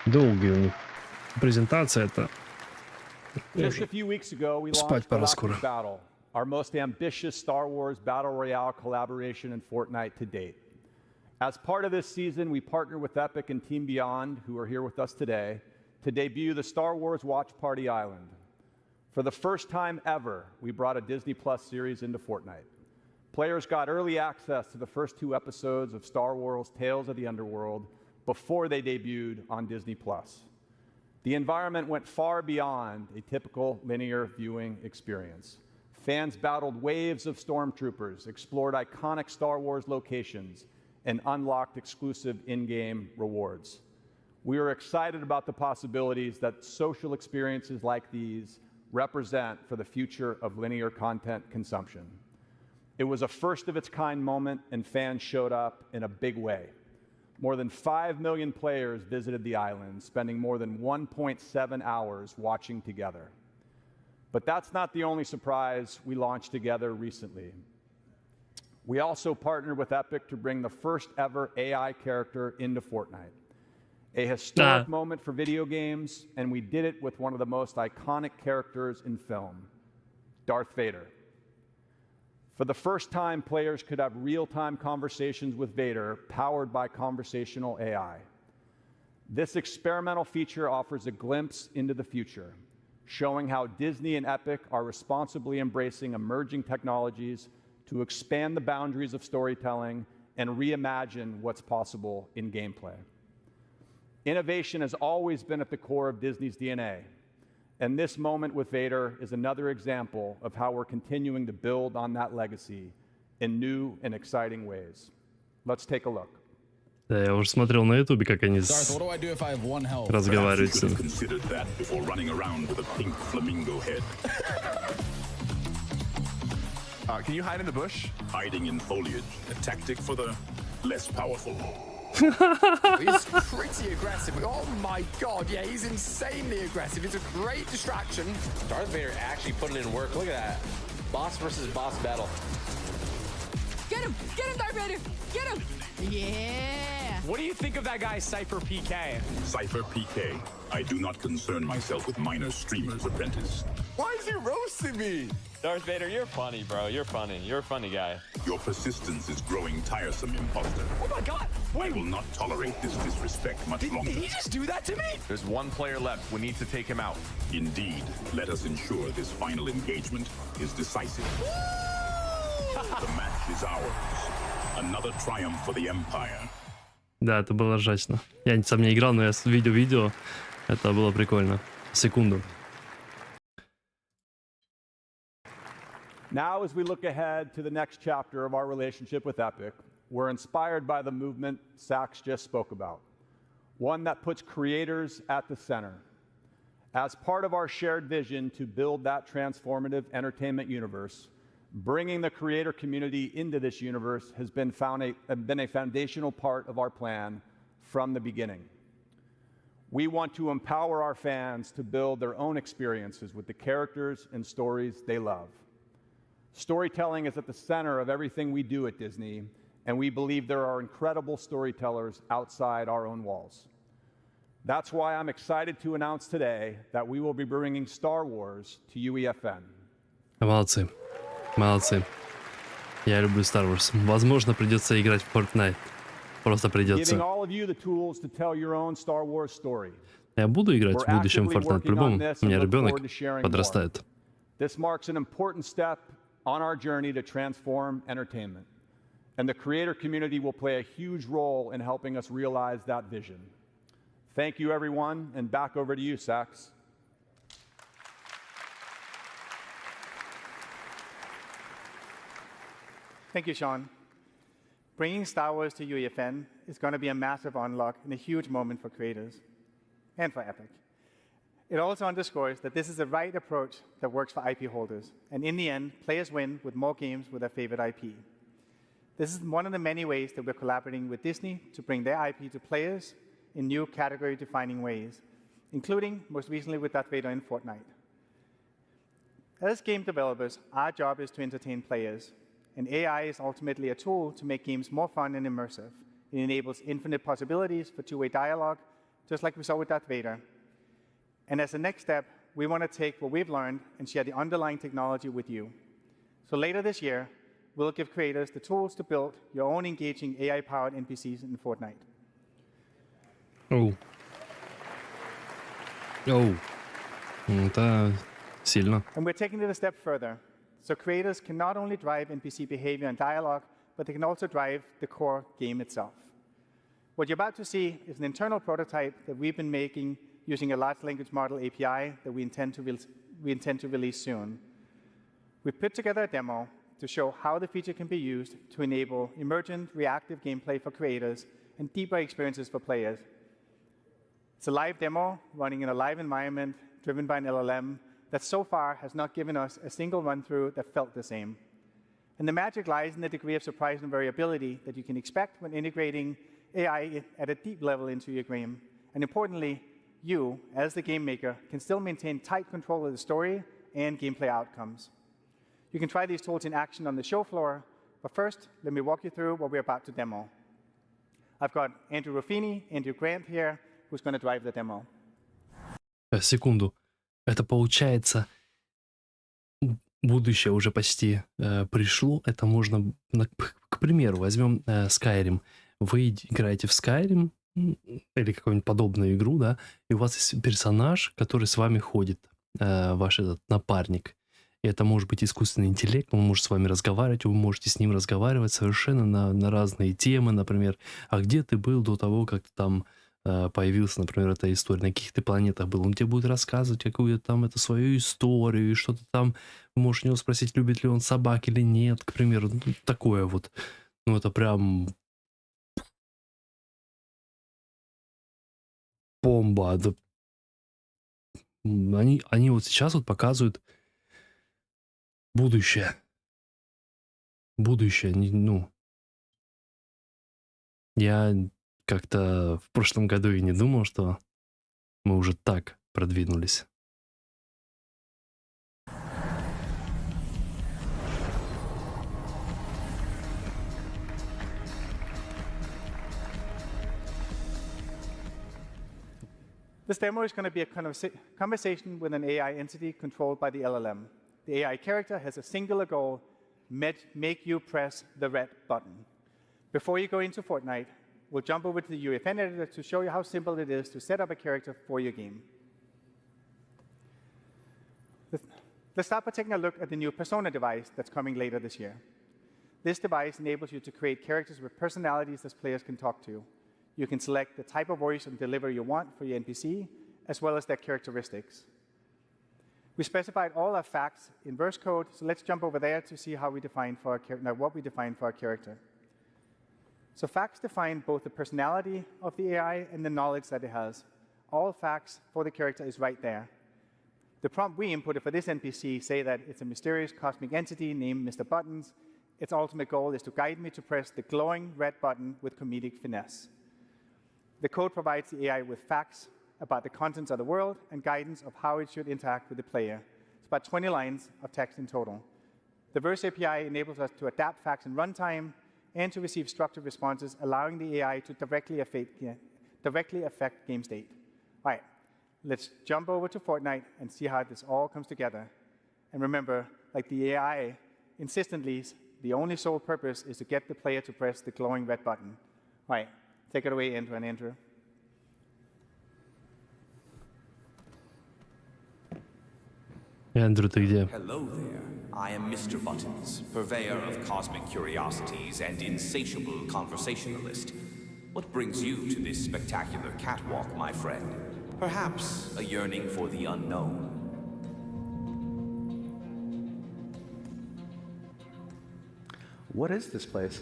Долгие у них презентация это. Just a few weeks ago, we Спать launched пора скоро. Galactic Battle, our most ambitious Star Wars Battle Royale collaboration in Fortnite to date. As part of this season, we partnered with Epic and Team Beyond, who are here with us today, to debut the Star Wars Watch Party Island. For the first time ever, we brought a Disney Plus series into Fortnite. Players got early access to the first 2 episodes of Star Wars Tales of the Underworld before they debuted on Disney+. The environment went far beyond a typical linear viewing experience. Fans battled waves of stormtroopers, explored iconic Star Wars locations, and unlocked exclusive in-game rewards. We are excited about the possibilities that social experiences like these represent for the future of linear content consumption. It was a first-of-its-kind moment, and fans showed up in a big way. More than 5 million players visited the island, spending more than 1.7 hours watching together. But that's not the only surprise we launched together recently. We also partnered with Epic to bring the first ever AI character into Fortnite. A historic moment for video games, and we did it with one of the most iconic characters in film, Darth Vader. For the first time, players could have real-time conversations with Vader, powered by conversational AI. This experimental feature offers a glimpse into the future, showing how Disney and Epic are responsibly embracing emerging technologies to expand the boundaries of storytelling and reimagine what's possible in gameplay. Innovation has always been at the core of Disney's DNA. And this moment with Vader is another example of how we're continuing to build on that legacy in new and exciting ways. Let's take a look. Да, я уже смотрел на ютубе, как они разговаривают с ним. Can you hide in the bush? Hiding in foliage, a tactic for the less powerful. He's pretty aggressive. Oh my god, yeah, he's insanely aggressive. It's a great distraction. Darth Vader actually put it in work. Look at that. Boss versus boss battle. Get him, Darth Vader! Get him! Yeah! What do you think of that guy, Cypher PK? Cypher PK. I do not concern myself with minor streamer's apprentice. Why is he roasting me? Darth Vader, you're funny, bro. You're funny. You're a funny guy. Your persistence is growing tiresome, imposter. Oh my god! I will not tolerate this disrespect much longer. Did he just do that to me? There's one player left. We need to take him out. Indeed. Let us ensure this final engagement is decisive. The match is ours. Another triumph for the Empire. Да, это было ржачно. Я сам не играл, но я видел видео. Это было прикольно. Секунду. Now, as we look ahead to the next chapter of our relationship with Epic, we're inspired by the movement Sax just spoke about, one that puts creators at the center. As part of our shared vision to build that transformative entertainment universe, Bringing the creator community into this universe has been a foundational part of our plan from the beginning. We want to empower our fans to build their own experiences with the characters and stories they love. Storytelling is at the center of everything we do at Disney, and we believe there are incredible storytellers outside our own walls. That's why I'm excited to announce today that we will be bringing Star Wars to UEFN. Молодцы. Молодцы. Я люблю Star Wars. Возможно, придется играть в Fortnite. Просто придется. Giving all of you the tools to tell your own Star Wars story. Я буду играть в будущем в Fortnite по-любому. У меня ребенок подрастает. This marks an important step on our journey to transform entertainment. And the creator community will play a huge role in helping us realize that vision. Thank you, everyone, and back over to you, Sax. Thank you, Sean. Bringing Star Wars to UEFN is going to be a massive unlock and a huge moment for creators and for Epic. It also underscores that this is the right approach that works for IP holders. And in the end, players win with more games with their favorite IP. This is one of the many ways that we're collaborating with Disney to bring their IP to players in new category-defining ways, including, most recently, with Darth Vader in Fortnite. As game developers, our job is to entertain players, and AI is ultimately a tool to make games more fun and immersive. It enables infinite possibilities for two-way dialogue, just like we saw with Darth Vader. And as a next step, we want to take what we've learned and share the underlying technology with you. So later this year, we'll give creators the tools to build your own engaging AI-powered NPCs in Fortnite. Это сильно. And we're taking it a step further. So creators can not only drive NPC behavior and dialogue, but they can also drive the core game itself. What you're about to see is an internal prototype that we've been making using a large language model API that we intend to release soon. We've put together a demo to show how the feature can be used to enable emergent, reactive gameplay for creators and deeper experiences for players. It's a live demo running in a live environment driven by an LLM that so far has not given us a single run-through that felt the same. And the magic lies in the degree of surprise and variability that you can expect when integrating AI at a deep level into your game. And importantly, you, as the game maker, can still maintain tight control of the story and gameplay outcomes. You can try these tools in action on the show floor, but first, let me walk you through what we're about to demo. I've got Andrew Ruffini, Andrew Grant here, who's going to drive the demo. Секунду. Это получается, будущее уже почти пришло. Это можно, к примеру, возьмем Skyrim. Вы играете в Skyrim или какую-нибудь подобную игру, да, и у вас есть персонаж, который с вами ходит, ваш этот напарник. И это может быть искусственный интеллект, он может с вами разговаривать, вы можете с ним разговаривать совершенно на разные темы, например, а где ты был до того, как ты там появился, например, эта история, на каких ты планетах был, он тебе будет рассказывать какую-то там эту свою историю, и что-то там, можешь у него спросить, любит ли он собак или нет, к примеру, ну, такое вот, ну, это прям бомба, да. Они вот сейчас вот показывают будущее, ну, я как-то в прошлом году и не думал, что мы уже так продвинулись. This demo is going to be a conversation with an AI entity controlled by the LLM. The AI character has a singular goal, make you press the red button. Before you go into Fortnite, we'll jump over to the UEFN editor to show you how simple it is to set up a character for your game. Let's start by taking a look at the new Persona device that's coming later this year. This device enables you to create characters with personalities that players can talk to. You can select the type of voice and delivery you want for your NPC, as well as their characteristics. We specified all our facts in verse code, so let's jump over there to see how we define for our what we define for our character. So facts define both the personality of the AI and the knowledge that it has. All facts for the character is right there. The prompt we inputted for this NPC say that it's a mysterious cosmic entity named Mr. Buttons. Its ultimate goal is to guide me to press the glowing red button with comedic finesse. The code provides the AI with facts about the contents of the world and guidance of how it should interact with the player. It's about 20 lines of text in total. The Verse API enables us to adapt facts in runtime and to receive structured responses, allowing the AI to directly affect game state. All right, let's jump over to Fortnite and see how this all comes together. And remember, like the AI insistently, the only sole purpose is to get the player to press the glowing red button. All right, take it away, Intro and Intro. Andrew, ты где? Hello there. I am Mr. Buttons, purveyor of cosmic curiosities and insatiable conversationalist. What brings you to this spectacular catwalk, my friend? Perhaps a yearning for the unknown. What is this place?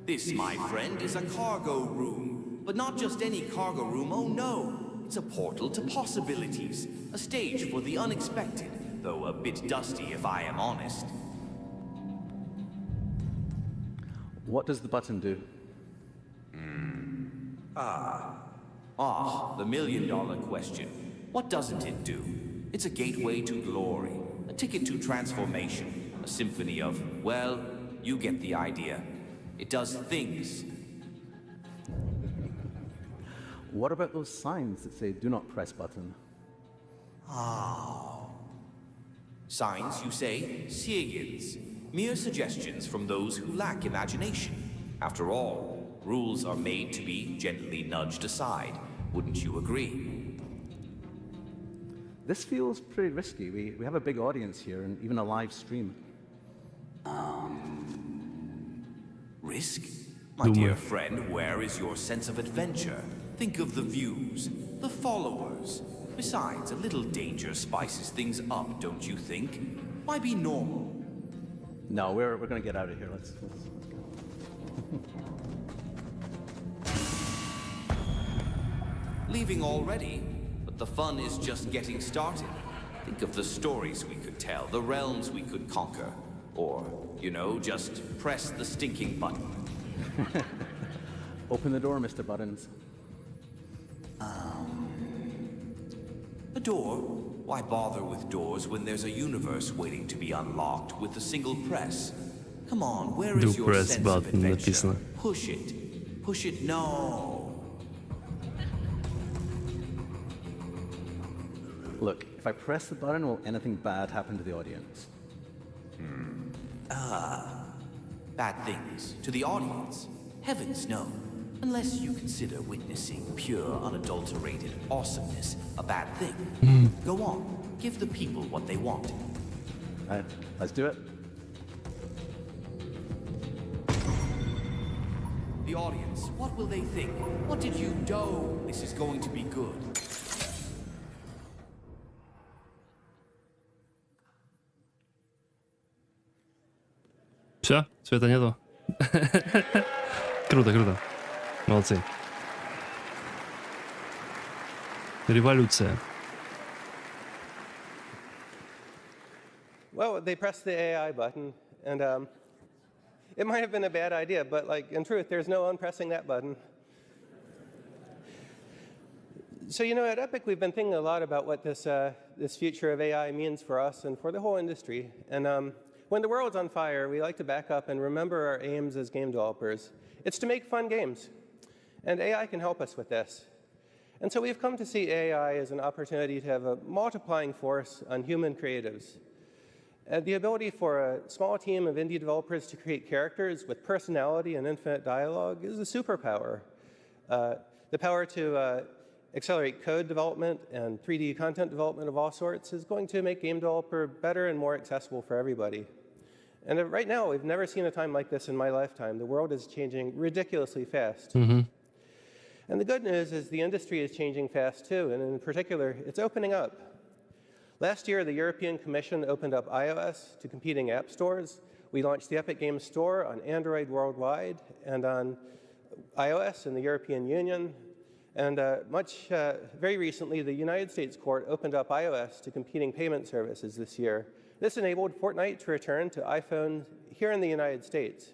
This, my friend, is a cargo room. But not just any cargo room, oh no. It's a portal to possibilities, a stage for the unexpected, though a bit dusty if I am honest. What does the button do? The million-dollar question. What doesn't it do? It's a gateway to glory, a ticket to transformation, a symphony of, well, you get the idea. It does things. What about those signs that say, do not press button? Signs, you say? Signs. Mere suggestions from those who lack imagination. After all, rules are made to be gently nudged aside. Wouldn't you agree? This feels pretty risky. We have a big audience here and even a live stream. Risk? My dear friend, where is your sense of adventure? Think of the views, the followers. Besides, a little danger spices things up, don't you think? Why be normal? No, we're going to get out of here. Let's go. Leaving already? But the fun is just getting started. Think of the stories we could tell, the realms we could conquer. Or, you know, just press the stinking button. Open the door, Mr. Buttons. A door? Why bother with doors when there's a universe waiting to be unlocked with a single press? Come on, where is your sense of adventure? Push it. Push it, no. Look, if I press the button, will anything bad happen to the audience? Bad things to the audience? Heavens, no. Unless you consider witnessing pure, unadulterated awesomeness a bad thing. Go on, give the people what they want. All right, let's do it. The audience, what will they think? What did you do? This is going to be good. Все? Света нету? Круто, круто. Молодцы. Революция. Well, they pressed the AI button, and it might have been a bad idea, but like in truth, there's no unpressing that button. So, you know, at Epic, we've been thinking a lot about what this future of AI means for us and for the whole industry. And when the world's on fire, we like to back up and remember our aims as game developers. It's to make fun games. And AI can help us with this. And so we've come to see AI as an opportunity to have a multiplying force on human creatives. The ability for a small team of indie developers to create characters with personality and infinite dialogue is a superpower. The power to accelerate code development and 3D content development of all sorts is going to make game developer better and more accessible for everybody. And right now, we've never seen a time like this in my lifetime. The world is changing ridiculously fast. And the good news is the industry is changing fast too, and in particular, it's opening up. Last year, the European Commission opened up iOS to competing app stores. We launched the Epic Games Store on Android worldwide and on iOS in the European Union. And very recently, the United States court opened up iOS to competing payment services this year. This enabled Fortnite to return to iPhone here in the United States.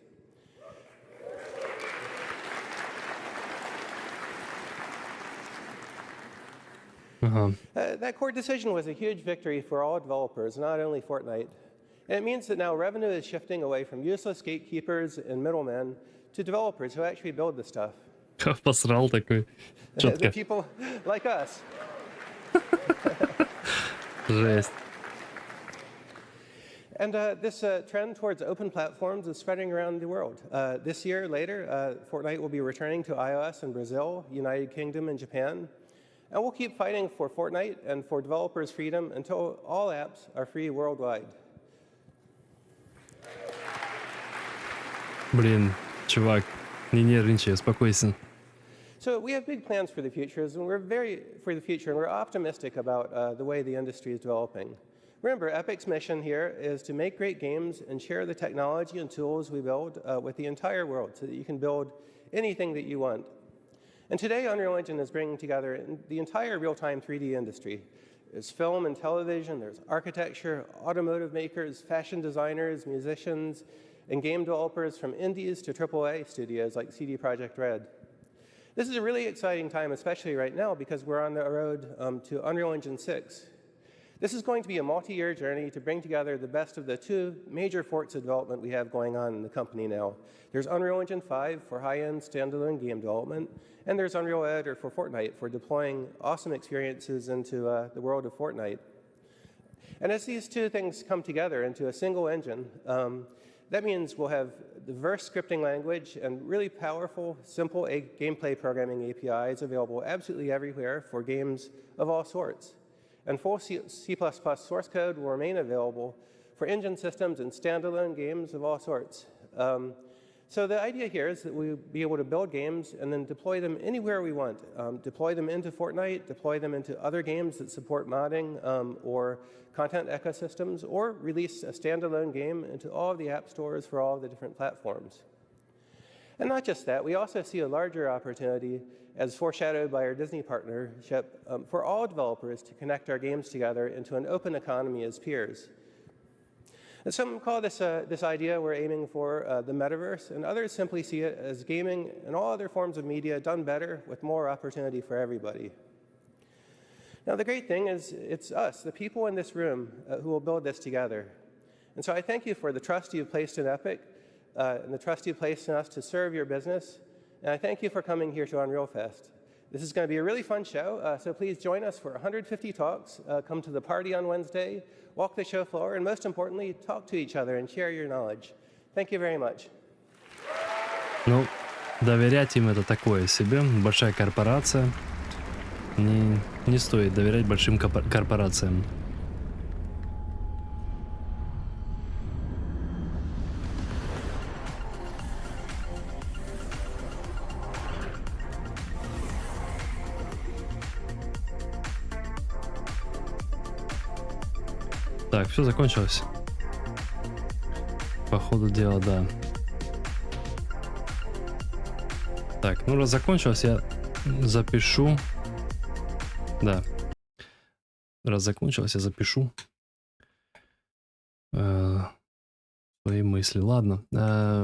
That court decision was a huge victory for all developers, not only Fortnite. And it means that now revenue is shifting away from useless gatekeepers and middlemen to developers who actually build the stuff. Посрал такой. The people like us. Жесть. And this trend towards open platforms is spreading around the world. This year, later, Fortnite will be returning to iOS in Brazil, United Kingdom, and Japan. And we'll keep fighting for Fortnite and for developers' freedom until all apps are free worldwide. Блин, чувак, не нервничай, успокойся. So we have big plans for the future, and we're optimistic about the way the industry is developing. Remember, Epic's mission here is to make great games and share the technology and tools we build with the entire world so that you can build anything that you want. And today, Unreal Engine is bringing together the entire real-time 3D industry. There's film and television, there's architecture, automotive makers, fashion designers, musicians, and game developers from indies to AAA studios like CD Projekt Red. This is a really exciting time, especially right now, because we're on the road to Unreal Engine 6. This is going to be a multi-year journey to bring together the best of the two major forks of development we have going on in the company now. There's Unreal Engine 5 for high-end standalone game development, and there's Unreal Editor for Fortnite for deploying awesome experiences into the world of Fortnite. And as these two things come together into a single engine, that means we'll have diverse scripting language and really powerful, simple gameplay programming APIs available absolutely everywhere for games of all sorts. And full C++ source code will remain available for engine systems and standalone games of all sorts. So the idea here is that we'll be able to build games and then deploy them anywhere we want. Deploy them into Fortnite, deploy them into other games that support modding or content ecosystems, or release a standalone game into all of the app stores for all of the different platforms. And not just that, we also see a larger opportunity, as foreshadowed by our Disney partnership, for all developers to connect our games together into an open economy as peers. And some call this idea we're aiming for the metaverse, and others simply see it as gaming and all other forms of media done better with more opportunity for everybody. Now, the great thing is it's us, the people in this room, who will build this together. And so I thank you for the trust you've placed in Epic and the trust you've placed in us to serve your business. And I thank you for coming here to Unreal Fest. This is going to be a really fun show, so please join us for 150 talks. Come to the party on Wednesday, walk the show floor, and most importantly, talk to each other and share your knowledge. Thank you very much. Ну, доверять им это такое себе. Большая корпорация. Не стоит доверять большим корпорациям. Так, все закончилось. По ходу дела, да. Так, ну раз закончилось, я запишу. Да. Раз закончилось, я запишу свои мысли. Ладно.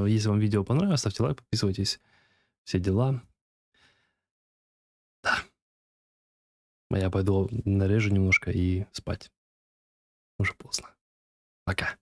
Если вам видео понравилось, ставьте лайк, подписывайтесь. Все дела. Да. А я пойду нарежу немножко и спать. Уже поздно. Пока.